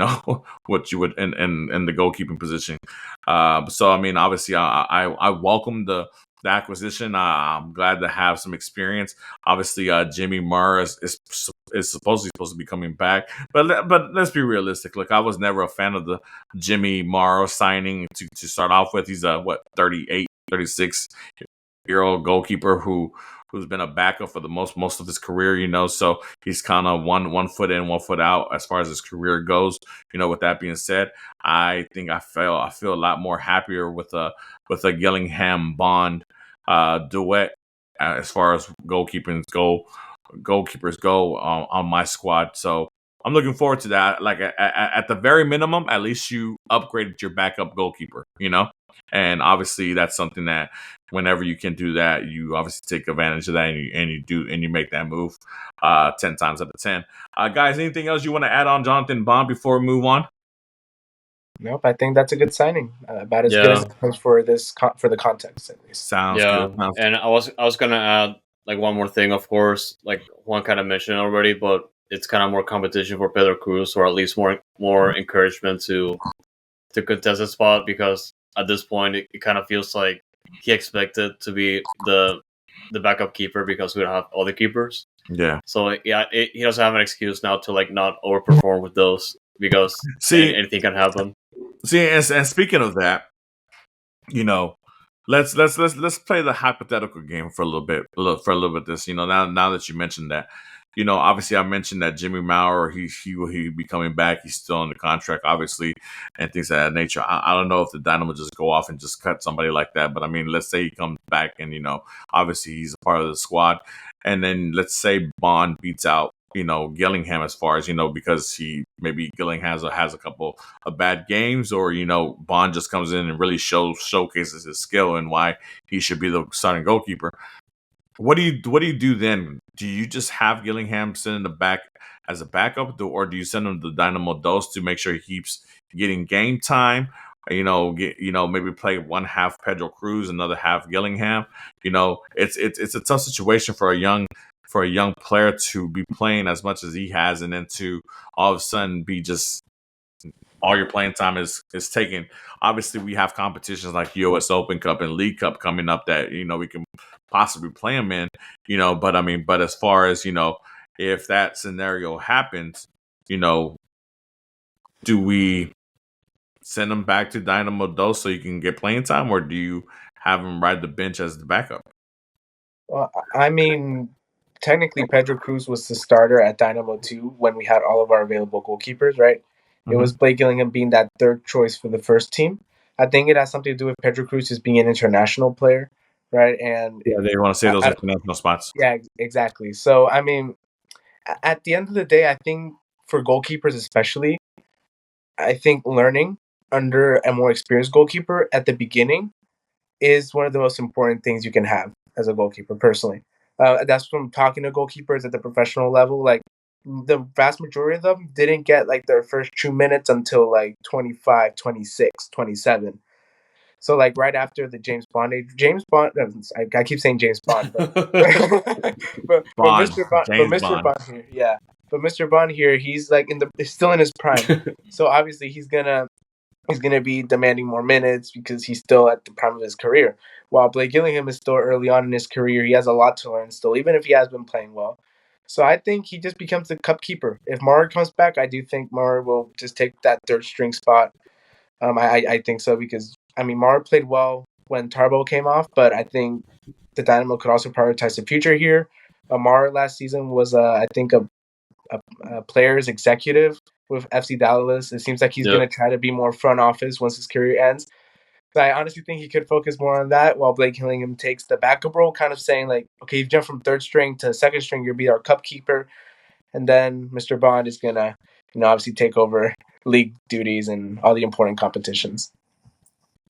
what you would in the goalkeeping position. So I mean, obviously, I welcome the acquisition. I'm glad to have some experience. Obviously, Jimmy Mara is supposed to be coming back, but let's be realistic. Look, I was never a fan of the Jimmy Mara signing to start off with. He's a 38, 36-year-old goalkeeper who's been a backup for the most of his career, so he's kind of one foot in, 1 foot out as far as his career goes. With that being said, I think I feel a lot more happier with a Gillingham Bond duet as far as goalkeepers go on my squad. So I'm looking forward to that. Like at the very minimum, at least you upgraded your backup goalkeeper, and obviously that's something that whenever you can do that, you obviously take advantage of that, and you make that move 10 times out of 10. Guys, anything else you want to add on Jonathan Bond before we move on? Nope, I think that's a good signing. About as good as it comes for the context, at least. Sounds good. And I was gonna add like one more thing, of course, like Juan kind of mentioned already, but it's kind of more competition for Pedro Cruz, or at least more encouragement to contest a spot, because at this point it kind of feels like he expected to be the backup keeper because we don't have other keepers. Yeah. So yeah, he doesn't have an excuse now to like not overperform with those, because anything can happen. See, and speaking of that, let's play the hypothetical game for a little bit. This, now that you mentioned that. Obviously, I mentioned that Jimmy Maurer, he will be coming back. He's still on the contract, obviously, and things of that nature. I don't know if the Dynamo just go off and just cut somebody like that. But I mean, let's say he comes back and obviously he's a part of the squad, and then let's say Bond beats out Gillingham as far as because Gillingham has a couple of bad games, or Bond just comes in and really showcases his skill and why he should be the starting goalkeeper. What do you do then, do you just have Gillingham sit in the back as a backup, or do you send him to Dynamo Dos to make sure he keeps getting game time? Maybe play one half Pedro Cruz, another half Gillingham. It's a tough situation for a young player to be playing as much as he has, and then to all of a sudden be just all your playing time is taken. Obviously, we have competitions like US Open Cup and League Cup coming up that we can possibly play him in. But as far as if that scenario happens, do we send him back to Dynamo Dos so you can get playing time, or do you have him ride the bench as the backup? Well, I mean, technically, Pedro Cruz was the starter at Dynamo 2 when we had all of our available goalkeepers, right? It was Blake Gillingham being that third choice for the first team. I think it has something to do with Pedro Cruz just being an international player, right? And yeah, they want to save those international spots. Yeah, exactly. So, I mean, at the end of the day, I think for goalkeepers especially, I think learning under a more experienced goalkeeper at the beginning is one of the most important things you can have as a goalkeeper, personally. That's from talking to goalkeepers at the professional level. Like, the vast majority of them didn't get like their first 2 minutes until like 25, 26, 27. So like right after the James Bond age, James Bond. I keep saying James Bond, but Mr. Bond here, yeah. But Mr. Bond here, he's like still in his prime. So obviously he's gonna be demanding more minutes because he's still at the prime of his career. While Blake Gillingham is still early on in his career, he has a lot to learn still, even if he has been playing well. So I think he just becomes the cup keeper. If Mara comes back, I do think Mara will just take that third string spot. I think so because I mean Mara played well when Tarbo came off, but I think the Dynamo could also prioritize the future here. Mara last season was I think a player's executive with FC Dallas. It seems like he's going to try to be more front office once his career ends. But I honestly think he could focus more on that while Blake Gillingham takes the backup role, kind of saying like, okay, you've jumped from third string to second string, you'll be our cup keeper. And then Mr. Bond is going to, obviously take over league duties and all the important competitions.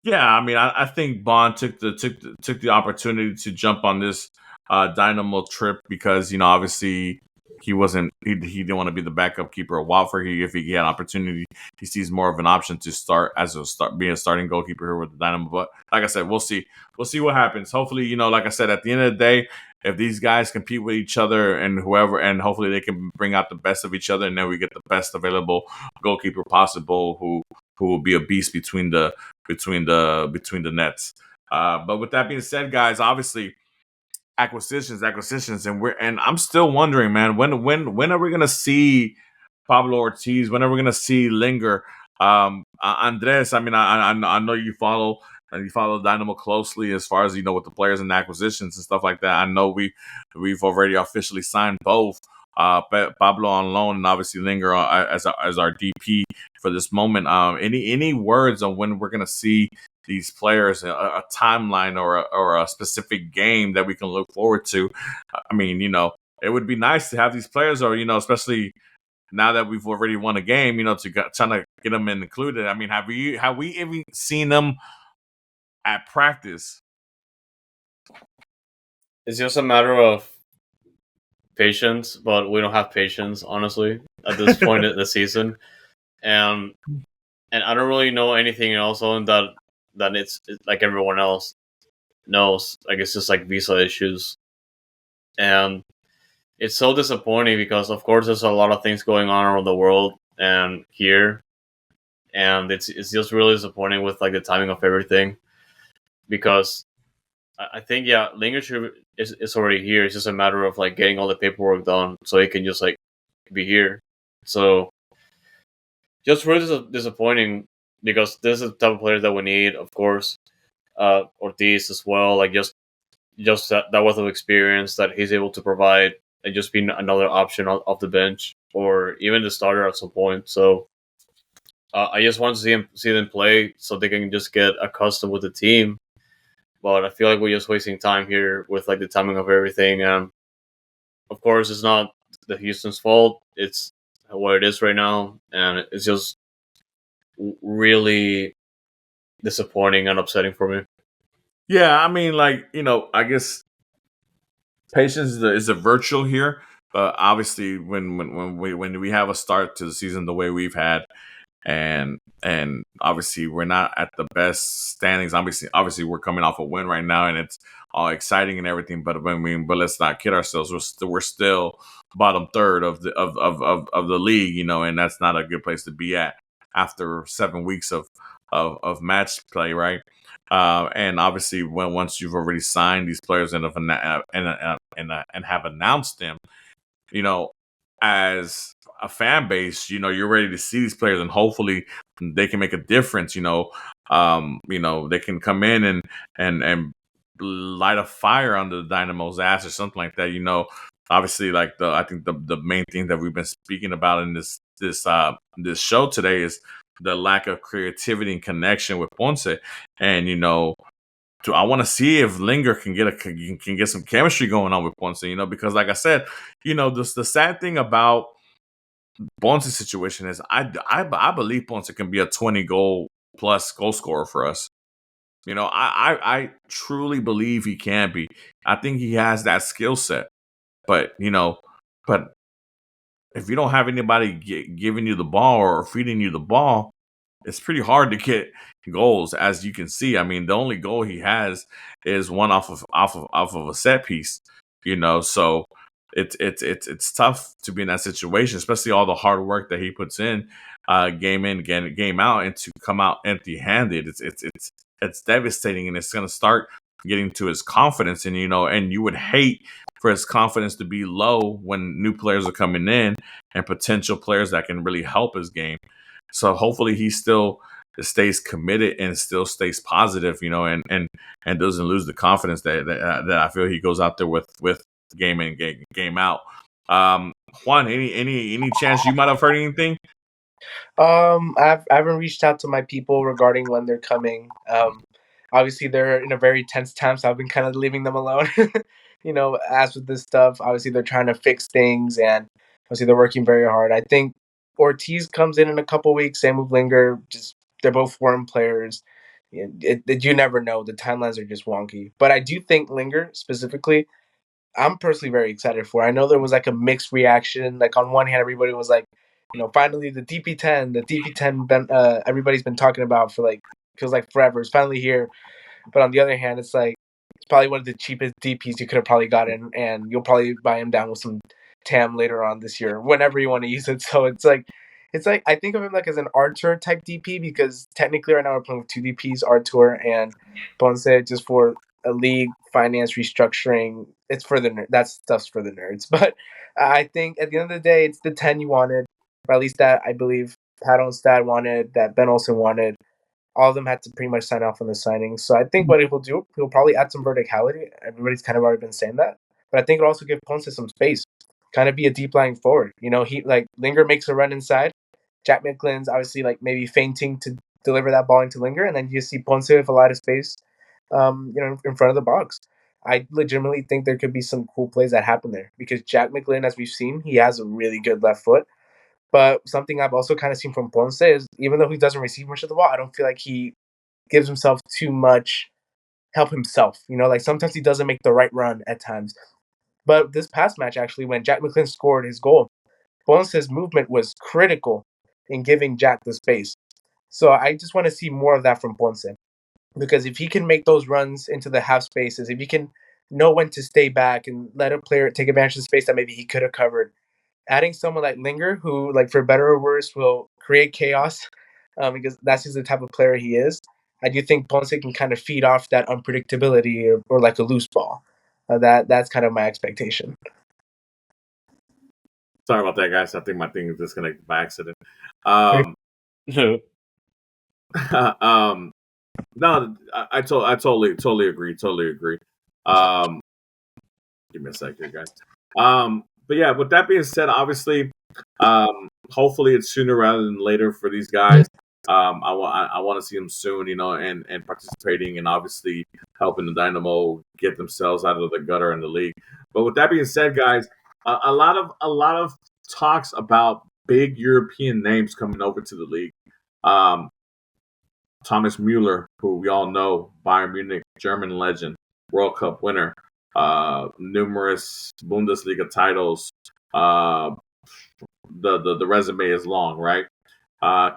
Yeah, I mean, I think Bond took the opportunity to jump on this Dynamo trip because obviously he didn't want to be the backup keeper at Watford. If he had an opportunity, he sees more of an option to being a starting goalkeeper here with the Dynamo. But like I said, we'll see what happens. Hopefully, like I said, at the end of the day, if these guys compete with each other and hopefully they can bring out the best of each other, and then we get the best available goalkeeper possible who will be a beast between the nets. But with that being said, guys, obviously acquisitions, and I'm still wondering, man, when are we gonna see Pablo Ortiz? When are we gonna see Lingr? Ondrej, I mean, I know you follow Dynamo closely as far as with the players and the acquisitions and stuff like that. I know we've already officially signed both. Pablo on loan and obviously Lingr as our DP for this moment. Any words on when we're gonna see these players, a timeline or a specific game that we can look forward to? I mean, it would be nice to have these players, or especially now that we've already won a game, trying to get them included. I mean, have we even seen them at practice? It's just a matter of patience, but we don't have patience, honestly, at this point in the season. And I don't really know anything else on that it's like everyone else knows. Like, it's just like visa issues. And it's so disappointing because, of course, there's a lot of things going on around the world and here. And it's just really disappointing with like the timing of everything. Because I think, yeah, Lingr is already here. It's just a matter of like getting all the paperwork done so he can just like be here. So just really disappointing because this is the type of player that we need, of course. Ortiz as well, like just that wealth of experience that he's able to provide and just being another option off the bench or even the starter at some point. So I just want to see them play so they can just get accustomed with the team. But I feel like we're just wasting time here with like the timing of everything. And of course, it's not the Houston's fault. It's what it is right now, and it's just really disappointing and upsetting for me. Yeah, I mean, like, I guess patience is a virtue here. But obviously, when we have a start to the season the way we've had, and obviously we're not at the best standings. Obviously we're coming off a win right now, and it's all exciting and everything. But but let's not kid ourselves. We're still bottom third of the league, and that's not a good place to be at after 7 weeks of match play, right? And obviously, once you've already signed these players and have announced them, you know, as a fan base, you're ready to see these players, and hopefully they can make a difference. They can come in and light a fire under the Dynamo's ass or something like that. Obviously, like I think the main thing that we've been speaking about in this show today is the lack of creativity and connection with Ponce, and I want to see if Lingr can get some chemistry going on with Ponce, because like I said, the sad thing about Ponce's situation is I believe Ponce can be a 20 goal plus goal scorer for us. I truly believe he can be. I think he has that skill set, but but if you don't have anybody giving you the ball or feeding you the ball, it's pretty hard to get goals, as you can see. I mean, the only goal he has is one off of a set piece, So it's tough to be in that situation, especially all the hard work that he puts in, game in, game out, and to come out empty-handed. It's devastating, and it's going to start getting to his confidence, and and you would hate for his confidence to be low when new players are coming in and potential players that can really help his game. So hopefully he still stays committed and still stays positive, and doesn't lose the confidence that I feel he goes out there with game in, game out. Juan, any chance you might have heard anything? I haven't reached out to my people regarding when they're coming. Obviously they're in a very tense time, so I've been kind of leaving them alone. As with this stuff, obviously they're trying to fix things, and obviously they're working very hard. I think Ortiz comes in a couple weeks. Same with Lingr. Just they're both foreign players. You never know. The timelines are just wonky. But I do think Lingr specifically, I'm personally very excited for. I know there was like a mixed reaction. Like on one hand, everybody was like, finally the DP10, everybody's been talking about for like feels like forever. It's finally here. But on the other hand, it's like it's probably one of the cheapest DPs you could have probably gotten, and you'll probably buy him down with some TAM later on this year, whenever you want to use it. So it's like I think of him like as an Artur type DP, because technically right now we're playing with two DPs, Artur and Ponce, just for a league finance restructuring. It's for the that stuff's for the nerds. But I think at the end of the day, it's the 10 you wanted, or at least that I believe Pat Onstad wanted, that Ben Olsen wanted. All of them had to pretty much sign off on the signing. So I think what he'll do, he'll probably add some verticality. Everybody's kind of already been saying that. But I think it'll also give Ponce some space. Kind of be a deep lying forward. He like Lingr makes a run inside. Jack McGlynn's obviously like maybe feinting to deliver that ball into Lingr, and then you see Ponce with a lot of space, in front of the box. I legitimately think there could be some cool plays that happen there, because Jack McGlynn, as we've seen, he has a really good left foot. But something I've also kind of seen from Ponce is, even though he doesn't receive much of the ball, I don't feel like he gives himself too much help himself. Like sometimes he doesn't make the right run at times. But this past match, actually, when Jack McGlynn scored his goal, Ponce's movement was critical in giving Jack the space. So I just want to see more of that from Ponce. Because if he can make those runs into the half spaces, if he can know when to stay back and let a player take advantage of the space that maybe he could have covered, adding someone like Lingr, who, like, for better or worse, will create chaos, because that's just the type of player he is. I do think Ponce can kind of feed off that unpredictability, or like a loose ball. That's kind of my expectation. Sorry about that, guys. I think my thing is disconnected by accident. No, I totally agree. Give me a second, guys. But yeah, with that being said, obviously, hopefully it's sooner rather than later for these guys. I want to see them soon, and participating, and obviously helping the Dynamo get themselves out of the gutter in the league. But with that being said, guys, a lot of talks about big European names coming over to the league. Thomas Müller, who we all know, Bayern Munich, German legend, World Cup winner. numerous Bundesliga titles. The resume is long, right?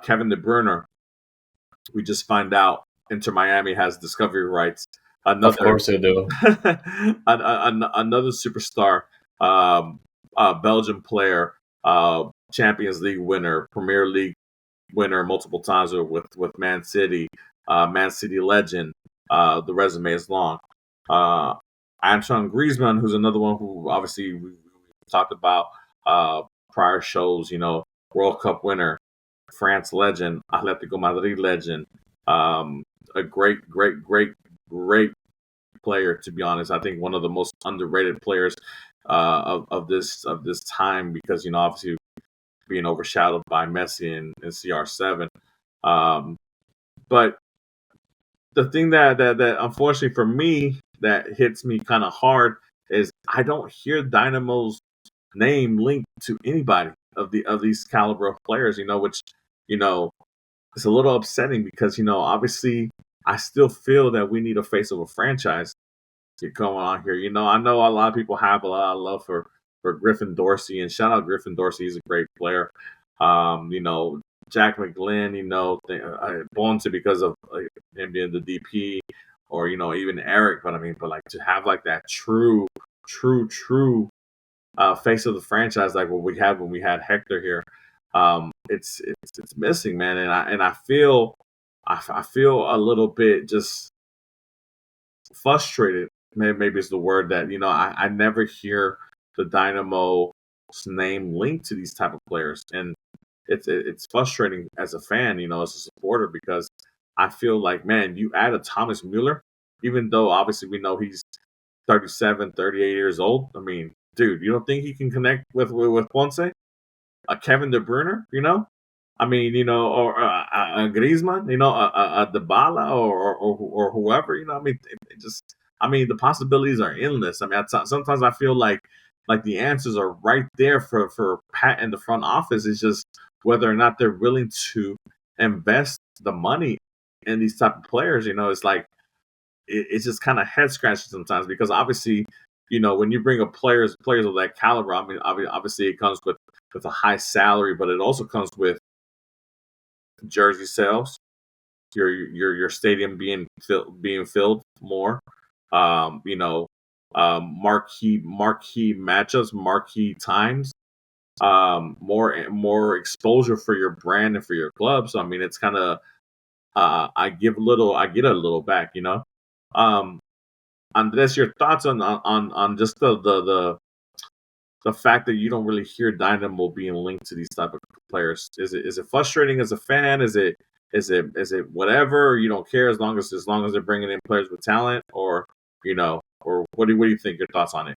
Kevin De Bruyne, we just find out Inter Miami has discovery rights. Of course they do. Another superstar, Belgian player, Champions League winner, Premier League winner multiple times with Man City, Man City legend. The resume is long. Antoine Griezmann, who's another one who obviously we talked about prior shows. World Cup winner, France legend, Atletico Madrid legend. A great player, to be honest. I think one of the most underrated players of this time, because obviously being overshadowed by Messi and CR7. But the thing that unfortunately for me that hits me kind of hard is I don't hear Dynamo's name linked to anybody of these caliber of players. Which it's a little upsetting because obviously I still feel that we need a face of a franchise going on here. I know a lot of people have a lot of love for Griffin Dorsey, and shout out Griffin Dorsey. He's a great player. Jack McGlynn, born to because of him being the DP, or even Eric. But like to have like that true face of the franchise, like what we had when we had Hector here. It's missing, man, and I feel a little bit just frustrated. Maybe it's the word that I never hear the Dynamo's name linked to these type of players, and it's frustrating as a fan, as a supporter, because I feel like, man, you add a Thomas Mueller, even though obviously we know he's 37, 38 years old. I mean, dude, you don't think he can connect with Ponce? Kevin De Bruyne, or Griezmann, Dybala, or whoever, the possibilities are endless. Sometimes I feel like the answers are right there for Pat and the front office. It's just whether or not they're willing to invest the money in these type of players. It's like it's just kind of head scratching sometimes, because obviously, when you bring up players of that caliber, obviously it comes with a high salary, but it also comes with jersey sales, your stadium being filled more, marquee matchups, marquee times, more exposure for your brand and for your club. So it's kind of I get a little back. Andres, your thoughts on just the fact that you don't really hear Dynamo being linked to these type of players. Is it frustrating as a fan? Is it whatever? You don't care as long as they're bringing in players with talent, or or what do you think? Your thoughts on it?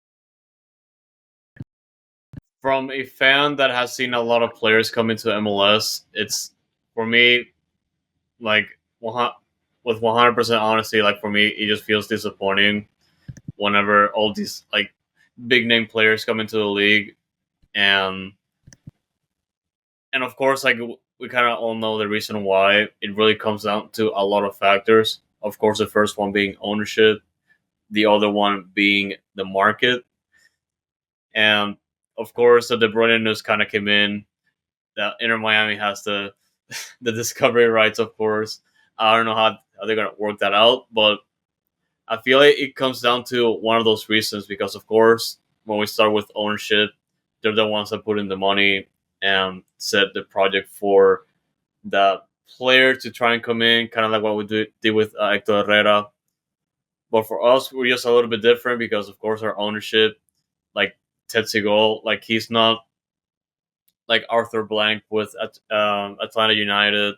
From a fan that has seen a lot of players come into MLS, it's, for me, like, with 100% honesty, like, for me, it just feels disappointing whenever all these like big name players come into the league, and of course, like, we kind of all know the reason why. It really comes down to a lot of factors. Of course, the first one being ownership, the other one being the market, and of course, the De Bruyne news kind of came in. That Inter Miami has the discovery rights, of course. I don't know how they're gonna work that out, but I feel like it comes down to one of those reasons, because, of course, when we start with ownership, they're the ones that put in the money and set the project for the player to try and come in, kind of like what we did with Hector Herrera. But for us, we're just a little bit different because, of course, our ownership, like Ted Segal, like, he's not like Arthur Blank with Atlanta United,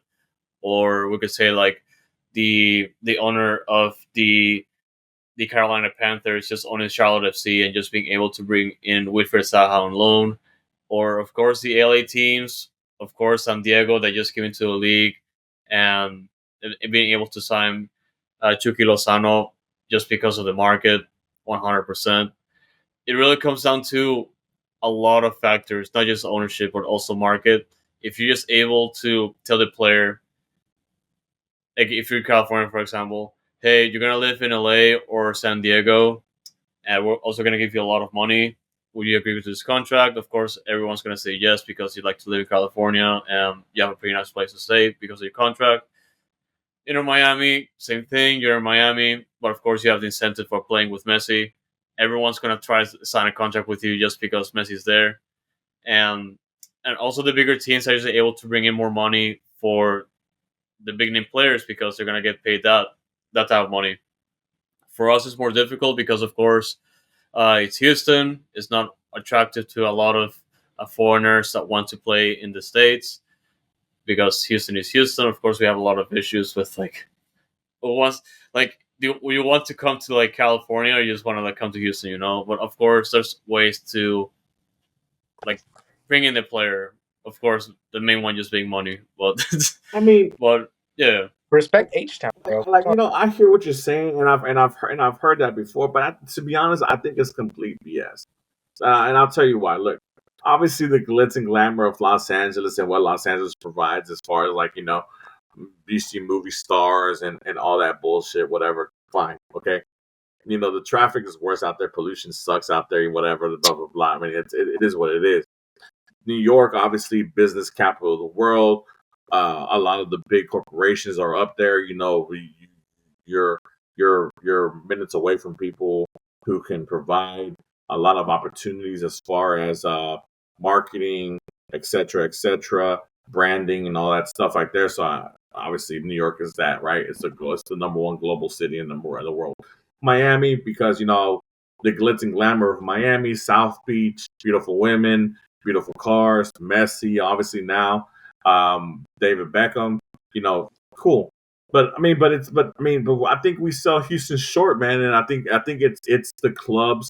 or we could say like the owner of the Carolina Panthers just owning Charlotte FC and just being able to bring in Wilfred Zaha on loan, or of course the LA teams, of course San Diego, that just came into the league, and being able to sign Chucky Lozano just because of the market, 100%. It really comes down to a lot of factors, not just ownership, but also market. If you're just able to tell the player, like if you're in California, for example, hey, you're going to live in LA or San Diego, and we're also going to give you a lot of money. Would you agree with this contract? Of course, everyone's going to say yes because you'd like to live in California and you have a pretty nice place to stay because of your contract. Miami, same thing. You're in Miami, but of course you have the incentive for playing with Messi. Everyone's going to try to sign a contract with you just because Messi's there. And also the bigger teams are usually able to bring in more money for the big name players because they're going to get paid that type of money. For us, it's more difficult because, of course, it's Houston. It's not attractive to a lot of foreigners that want to play in the States because Houston is Houston. Of course, we have a lot of issues with do you want to come to California or you just want to come to Houston? But of course, there's ways to bring in the player. Of course, the main one just being money. But but yeah. Respect H-Town, bro. I hear what you're saying, and I've heard that before. But to be honest, I think it's complete BS. And I'll tell you why. Look, obviously the glitz and glamour of Los Angeles and what Los Angeles provides, as far as DC movie stars and all that bullshit, whatever. Fine, okay. The traffic is worse out there. Pollution sucks out there. Whatever, blah blah blah. I mean, it is what it is. New York, obviously, business capital of the world. A lot of the big corporations are up there. You're minutes away from people who can provide a lot of opportunities as far as marketing, etc., branding, and all that stuff like there. So obviously, New York is that, right? It's the number one global city in the world. Miami, because the glitz and glamour of Miami, South Beach, beautiful women, beautiful cars, Messi, obviously now. David Beckham, cool. But I think we sell Houston short, man, and I think it's the club's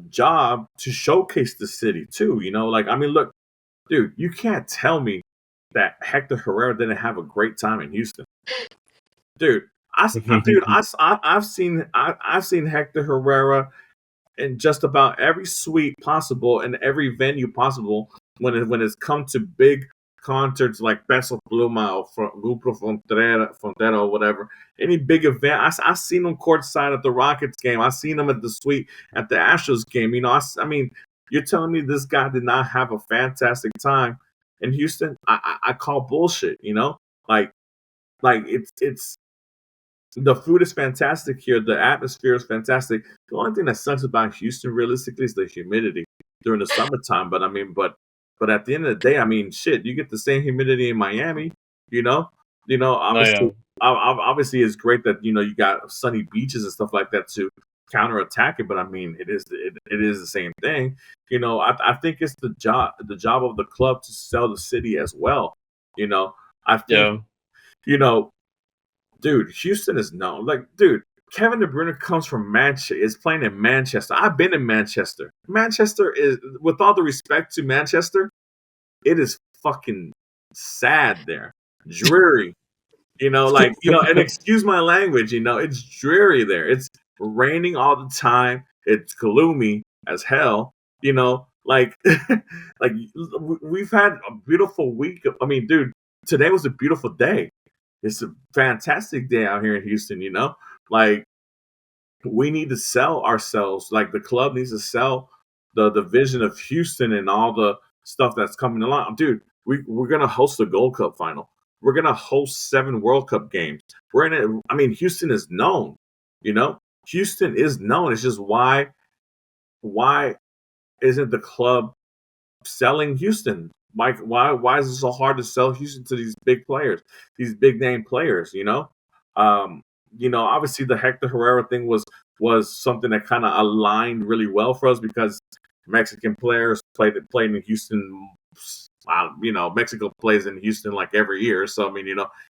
job to showcase the city too. Look, dude, you can't tell me that Hector Herrera didn't have a great time in Houston, dude. I've seen Hector Herrera in just about every suite possible and every venue possible when it's come to big concerts like Peso Pluma or Grupo Frontera or whatever. Any big event, I've seen them courtside at the Rockets game. I've seen them at the suite at the Astros game. You're telling me this guy did not have a fantastic time in Houston? I call bullshit. It's the food is fantastic here. The atmosphere is fantastic. The only thing that sucks about Houston, realistically, is the humidity during the summertime. But at the end of the day, shit, you get the same humidity in Miami. Obviously, it's great that you got sunny beaches and stuff like that to counterattack it. But it is the same thing. I think it's the job of the club to sell the city as well. I think dude, Houston is known. Dude, Kevin De Bruyne comes from Manchester, is playing in Manchester. I've been in Manchester. Manchester is, with all the respect to Manchester, it is fucking sad there. Dreary. And excuse my language, it's dreary there. It's raining all the time. It's gloomy as hell. We've had a beautiful week. Dude, today was a beautiful day. It's a fantastic day out here in Houston, we need to sell ourselves. The club needs to sell the vision of Houston and all the stuff that's coming along. Dude, we're going to host the Gold Cup final. We're going to host 7 World Cup games. Houston is known, Houston is known. It's just why isn't the club selling Houston? Why is it so hard to sell Houston to these big players, these big name players? Obviously the Hector Herrera thing was something that kind of aligned really well for us because Mexican players played in Houston. Mexico plays in Houston like every year, so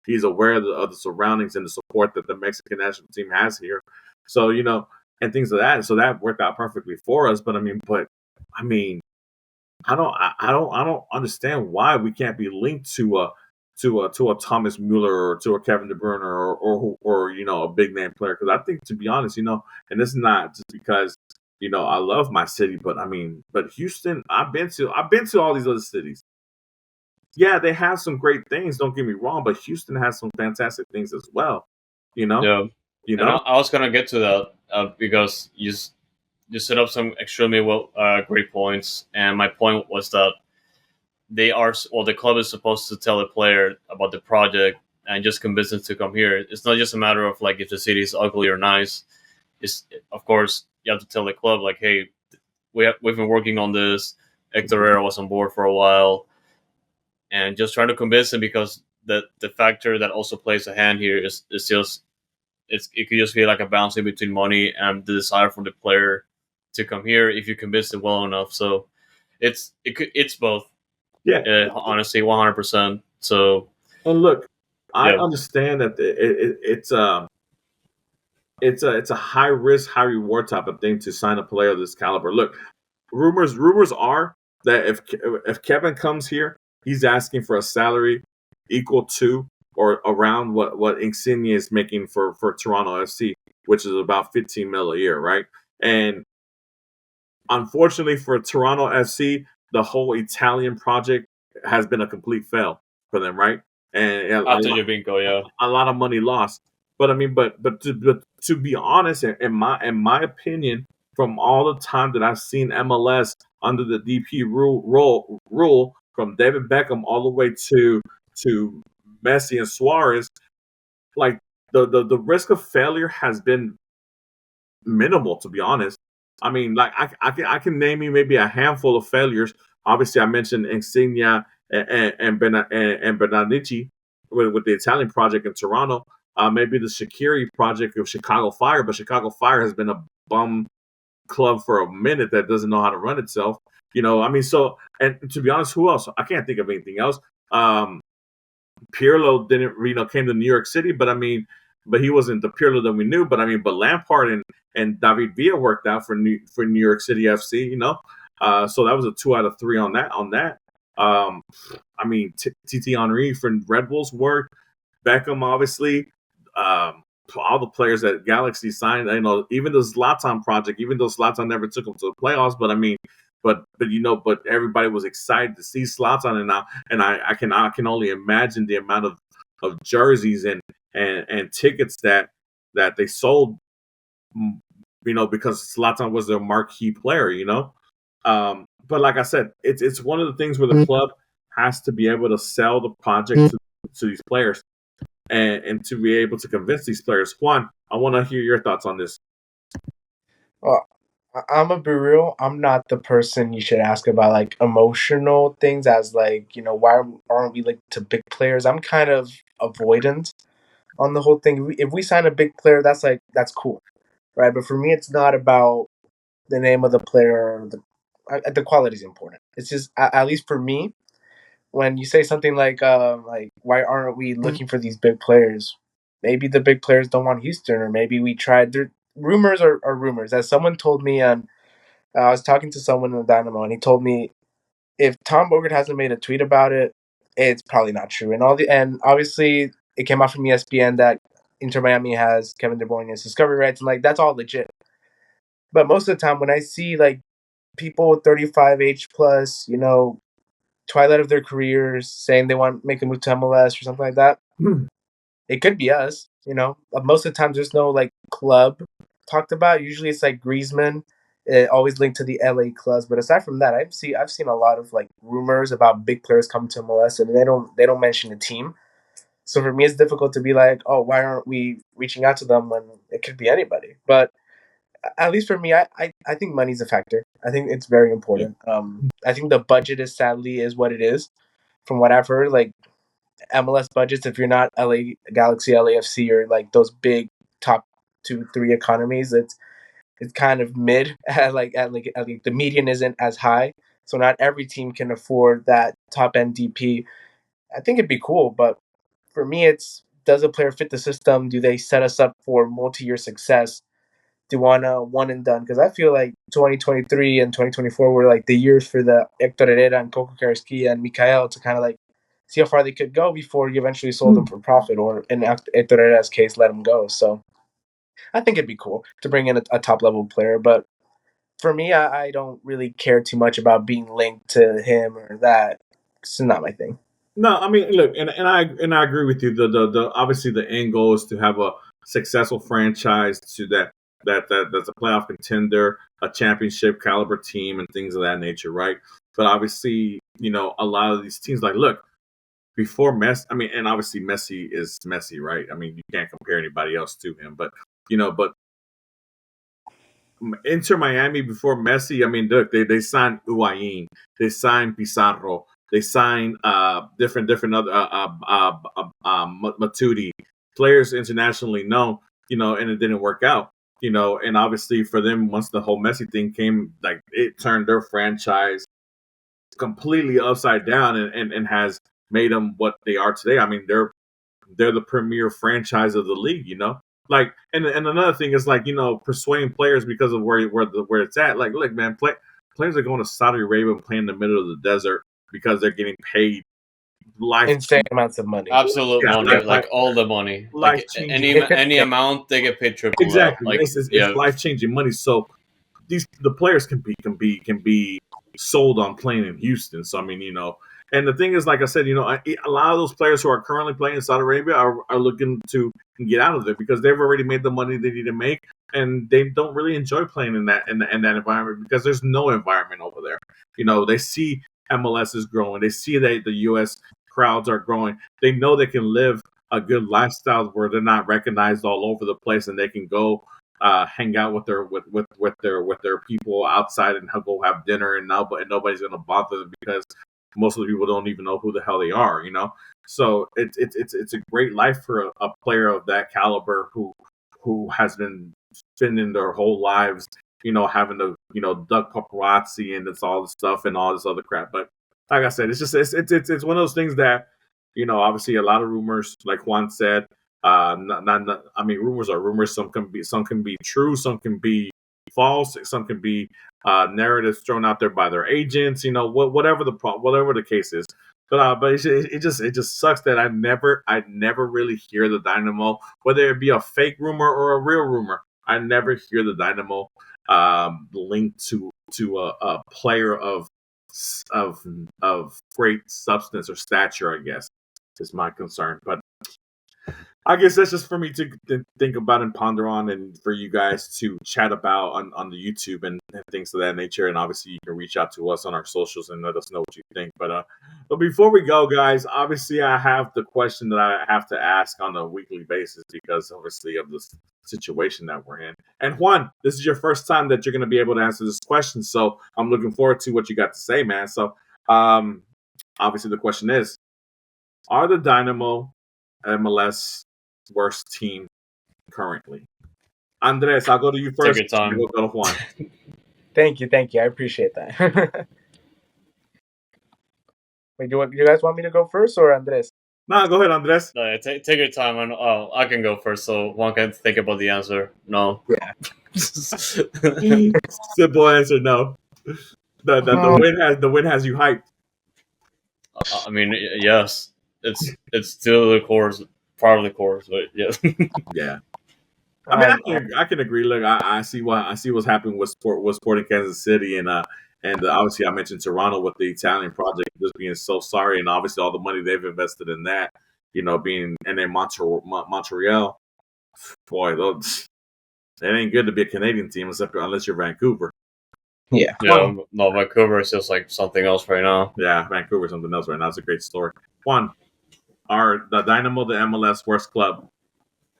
he's aware of the surroundings and the support that the Mexican national team has here. So and things like that. So that worked out perfectly for us. But I don't understand why we can't be linked to a Thomas Mueller or to a Kevin De Bruyne or a big name player. Because I think, to be honest, and this is not just because I love my city, but Houston, I've been to all these other cities. Yeah, they have some great things. Don't get me wrong, but Houston has some fantastic things as well. Yeah. You And know, I was gonna get to that because you set up some extremely great points, and my point was that the club is supposed to tell the player about the project and just convince them to come here. It's not just a matter of like if the city is ugly or nice. It's, of course, you have to tell the club like, hey, we've been working on this. Hector Herrera was on board for a while, and just trying to convince them, because the factor that also plays a hand here is just it could just be like a balancing between money and the desire from the player to come here if you convince them well enough. So it's both. yeah. Honestly, 100%. So And look, I yeah, understand that it's a high risk, high reward type of thing to sign a player of this caliber. Look, rumors are that if Kevin comes here, he's asking for a salary equal to or around what Insigne is making for Toronto FC, which is about 15 mil a year, right? And unfortunately for Toronto FC, the whole Italian project has been a complete fail for them, right? And after Jabinko, yeah. a lot of money lost. But I mean, but to be honest, in my opinion, from all the time that I've seen MLS under the DP rule from David Beckham all the way to Messi and Suarez, like the risk of failure has been minimal, to be honest. I mean, like I can name you maybe a handful of failures. Obviously, I mentioned Insignia and Bernardicci with the Italian project in Toronto. Maybe the Shaqiri project of Chicago Fire, but Chicago Fire has been a bum club for a minute that doesn't know how to run itself. I mean, so, and to be honest, who else? I can't think of anything else. Pirlo didn't, came to New York City, but I mean, but he wasn't the Pirlo that we knew. But I mean, but Lampard and David Villa worked out for New York City FC. So that was a 2 out of 3 on that. I mean, Titi Henry for Red Bulls worked. Beckham, obviously. All the players that Galaxy signed, even the Zlatan project, even though Zlatan never took them to the playoffs, but I mean, but everybody was excited to see Zlatan, and I can only imagine the amount of jerseys and tickets that they sold, because Zlatan was their marquee player, But like I said, it's one of the things where the club has to be able to sell the project to these players. And to be able to convince these players. Juan, I want to hear your thoughts on this. Well, I'm gonna be real. I'm not the person you should ask about like emotional things, as like why aren't we linked to big players? I'm kind of avoidant on the whole thing. If we sign a big player, that's cool, right? But for me, it's not about the name of the player. The quality is important. It's just at least for me, when you say something like why aren't we looking for these big players? Maybe the big players don't want Houston, or maybe we tried. Rumors are rumors. As someone told me on, I was talking to someone in the Dynamo, and he told me if Tom Bogert hasn't made a tweet about it, it's probably not true. And obviously it came out from ESPN that Inter Miami has Kevin De Bruyne's discovery rights, and like that's all legit. But most of the time, when I see like people 35 age plus, twilight of their careers, saying they want to make a move to MLS or something like that, it could be us. But most of the time, there's no like club talked about. Usually, it's like Griezmann, always linked to the LA clubs. But aside from that, I've seen a lot of like rumors about big players coming to MLS, and they don't mention a team. So for me, it's difficult to be like, oh, why aren't we reaching out to them when it could be anybody? But at least for me, I think money's a factor. I think it's very important. I think the budget is what it is. From what I've heard, like MLS budgets, if you're not LA Galaxy, LAFC, or like those big top 2, 3 economies, it's kind of mid. At the median isn't as high, so not every team can afford that top end DP. I think it'd be cool, but for me, it's does a player fit the system? Do they set us up for multi-year success? Do want a one and done? Because I feel like 2023 and 2024 were like the years for the Hector Herrera and Coco Carrasquilla and Mikael to kind of like see how far they could go before you eventually sold them for profit, or in Hector Herrera's case, let them go. So I think it'd be cool to bring in a top level player. But for me, I don't really care too much about being linked to him or that. It's not my thing. No, I mean, look, and I agree with you. The obviously the end goal is to have successful franchise to that's a playoff contender, a championship caliber team, and things of that nature, right? But obviously, a lot of these teams, like, look, before Messi, I mean, and obviously Messi is Messi, right? I mean, you can't compare anybody else to him, but Inter Miami before Messi, I mean, look, they signed Higuain, they signed Pizarro, they signed different other Matuidi, players internationally known, and it didn't work out, and obviously for them, once the whole Messi thing came, like, it turned their franchise completely upside down and has made them what they are today. I mean, they're the premier franchise of the league, Like, and another thing is, like, persuading players because of where it's at. Like, look, man, players are going to Saudi Arabia and playing in the middle of the desert because they're getting paid insane amounts of money, absolute money, like all the money, like any amount they get paid triple. Exactly, like, it's life changing money. So the players can be sold on playing in Houston. So I mean, and the thing is, like I said, a lot of those players who are currently playing in Saudi Arabia are looking to get out of there because they've already made the money they need to make, and they don't really enjoy playing in that environment because there's no environment over there. They see MLS is growing, they see that the U.S. crowds are growing. They know they can live a good lifestyle where they're not recognized all over the place, and they can go hang out with their people outside and go have dinner, and nobody's going to bother them because most of the people don't even know who the hell they are, So it's a great life for a player of that caliber who has been spending their whole lives, having to duck paparazzi and it's all this stuff and all this other crap. But like I said, it's just it's one of those things that obviously a lot of rumors, like Juan said. I mean, rumors are rumors. Some can be true, some can be false, some can be narratives thrown out there by their agents. Whatever the case is. But it just sucks that I never really hear the Dynamo, whether it be a fake rumor or a real rumor. I never hear the Dynamo linked to a player of great substance or stature, I guess, is my concern. But I guess that's just for me to think about and ponder on, and for you guys to chat about on the YouTube and things of that nature. And obviously, you can reach out to us on our socials and let us know what you think. But before we go, guys, obviously, I have the question that I have to ask on a weekly basis because, obviously, of the situation that we're in. And Juan, this is your first time that you're going to be able to answer this question, so I'm looking forward to what you got to say, man. So, obviously, the question is: are the Dynamo MLS worst team currently? Andres, I'll go to you first. Take your time. We'll go to Juan. Thank you. I appreciate that. Wait, do you guys want me to go first or Andres? No, go ahead, Andres. No, take your time, and I can go first, so Juan can think about the answer. No. Yeah. Simple answer, no. The win has you hyped. I mean, yes, it's still the course, part of the course, but yes. Yeah. I mean, I can agree. Look, I see what's happening with Sporting Kansas City, and obviously I mentioned Toronto with the Italian project just being so sorry, and obviously all the money they've invested in that, being, and then Montreal, boy, it ain't good to be a Canadian team unless you're Vancouver. Yeah. No, Vancouver is just like something else right now. Yeah, Vancouver is something else right now. It's a great story. Juan, are the Dynamo the MLS worst club?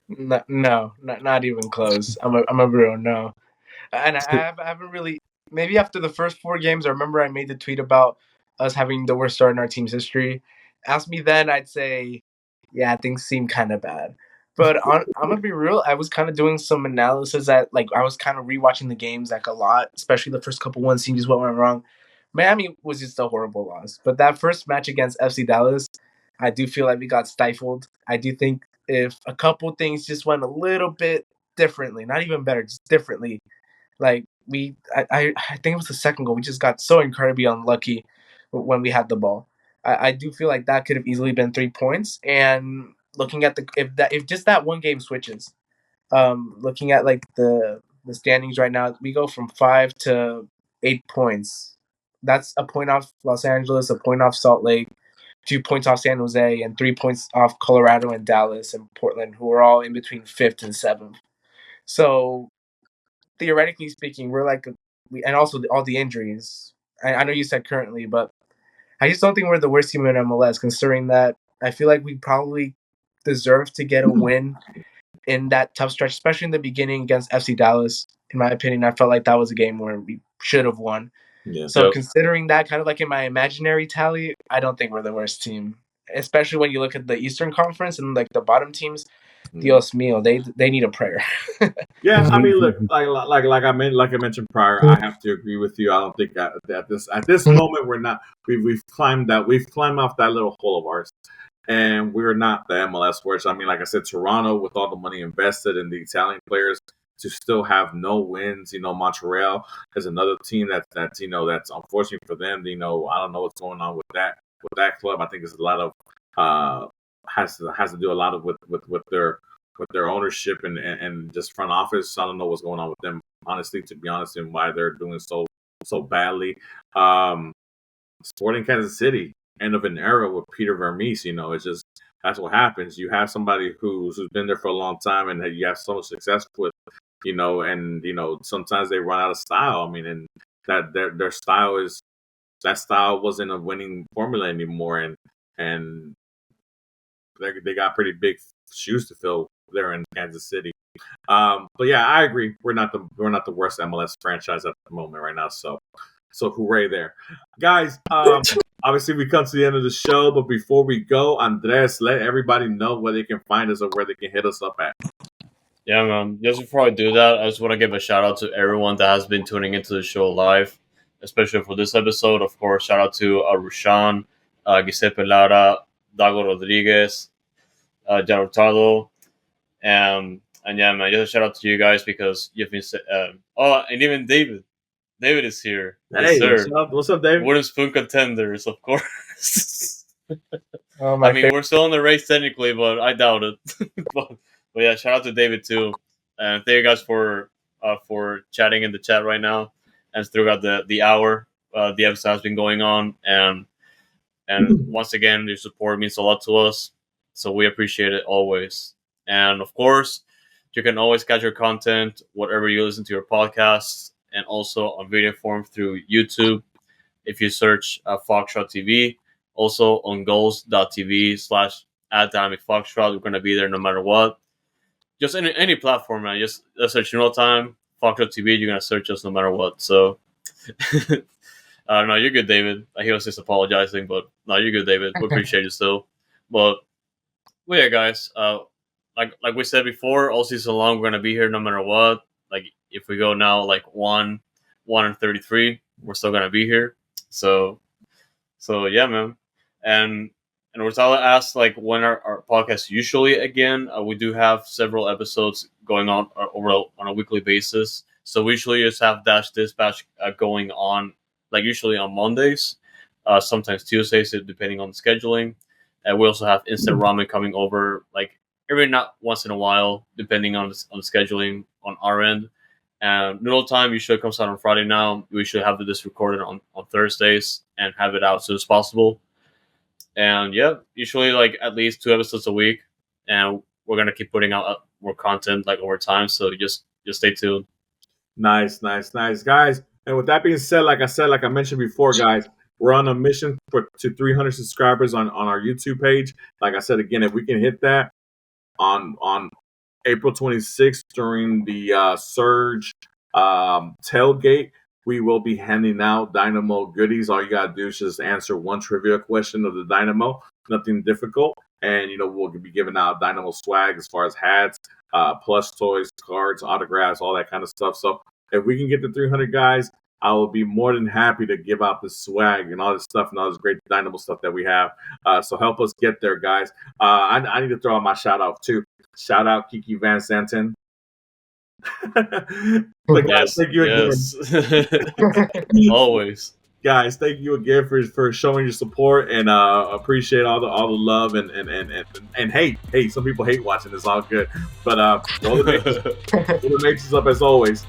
No, not even close. I'm a real no. And I haven't really. Maybe after the first 4 games, I remember I made the tweet about us having the worst start in our team's history. Ask me then, I'd say, yeah, things seem kind of bad. But I'm gonna be real. I was kind of doing some analysis I was kind of rewatching the games like a lot, especially the first couple ones, seeing just what went wrong. Miami was just a horrible loss, but that first match against FC Dallas, I do feel like we got stifled. I do think if a couple things just went a little bit differently, not even better, just differently, like I think it was the second goal. We just got so incredibly unlucky when we had the ball. I do feel like that could have easily been 3 points. And looking at if just that one game switches, looking at like the standings right now, we go from 5 to 8 points. That's a point off Los Angeles, a point off Salt Lake. 2 points off San Jose and 3 points off Colorado and Dallas and Portland, who are all in between 5th and 7th. So theoretically speaking, we're like, and also all the injuries. I know you said currently, but I just don't think we're the worst team in MLS, considering that I feel like we probably deserve to get a win in that tough stretch, especially in the beginning against FC Dallas. In my opinion, I felt like that was a game where we should have won. Yeah. So considering that, kind of like in my imaginary tally, I don't think we're the worst team, especially when you look at the Eastern Conference and like the bottom teams. Dios mío, they need a prayer. Yeah, I mean, look, like I mentioned prior, I have to agree with you. I don't think that at this moment we're not. We've climbed off that little hole of ours, and we're not the MLS worst. I mean, like I said, Toronto, with all the money invested in the Italian players, to still have no wins. Montreal is another team that's that's unfortunate for them. I don't know what's going on with that club. I think it's a lot of has to do a lot of with their ownership and just front office. I don't know what's going on with them, honestly, to be honest, and why they're doing so badly. Sporting Kansas City, end of an era with Peter Vermees. It's just that's what happens. You have somebody who's been there for a long time, and you have so much success with, and sometimes they run out of style. I mean, and that their style wasn't a winning formula anymore, and they got pretty big shoes to fill there in Kansas City. But yeah, I agree. We're not the worst MLS franchise at the moment right now. So hooray there, guys. Obviously we come to the end of the show, but before we go, Andres, let everybody know where they can find us or where they can hit us up at. Yeah, man. Just before I do that, I just want to give a shout out to everyone that has been tuning into the show live, especially for this episode. Of course, shout out to Rushan, Giuseppe Lara, Dago Rodriguez, Jan Hurtado, and yeah, man, just a shout out to you guys because you've been. And even David. David is here. Hey, yes, what's up, David? Wooden Spoon contenders, of course. I mean, we're still in the race technically, but I doubt it. but yeah, shout out to David too, and thank you guys for chatting in the chat right now and throughout the hour. The episode has been going on, and once again, your support means a lot to us. So we appreciate it always. And of course, you can always catch your content whatever you listen to your podcasts, and also on video form through YouTube. If you search Foxtrot TV, also on goals.tv/@DynamicFoxtrot, we're going to be there no matter what. Just in any platform, man. Just search Noodle Time, Foxtrot TV, you're going to search us no matter what. So, no, you're good, David. He was just apologizing, but no, you're good, David. We appreciate you still. But yeah, guys, like we said before, all season long, we're going to be here no matter what. Like, if we go now like 1-33, we're still gonna be here. So yeah, man. And Rosala asked like when our podcast usually again. We do have several episodes going on on a weekly basis. So we usually just have Dash Dispatch going on like usually on Mondays, sometimes Tuesdays depending on the scheduling. And we also have Instant Ramen coming over like every not once in a while depending on the scheduling on our end. And Noodle Time usually comes out on Friday now. We should have this recorded on Thursdays and have it out as soon as possible. And yeah, usually like at least 2 episodes a week. And we're going to keep putting out more content like over time. So just stay tuned. Nice, guys. And with that being said, like I mentioned before, guys, we're on a mission to 300 subscribers on our YouTube page. Like I said, again, if we can hit that on April 26th during the Surge tailgate, we will be handing out Dynamo goodies. All you got to do is just answer one trivia question of the Dynamo. Nothing difficult. And, we'll be giving out Dynamo swag as far as hats, plush toys, cards, autographs, all that kind of stuff. So if we can get to 300 guys, I will be more than happy to give out the swag and all this stuff and all this great Dynamo stuff that we have. So help us get there, guys. I need to throw out my shout out too. Shout out Kiki Van Santen. But guys, thank you again. Always. Guys, thank you again for showing your support and appreciate all the love and hate. Hey, some people hate watching this, all good. But roll the matrix up as always.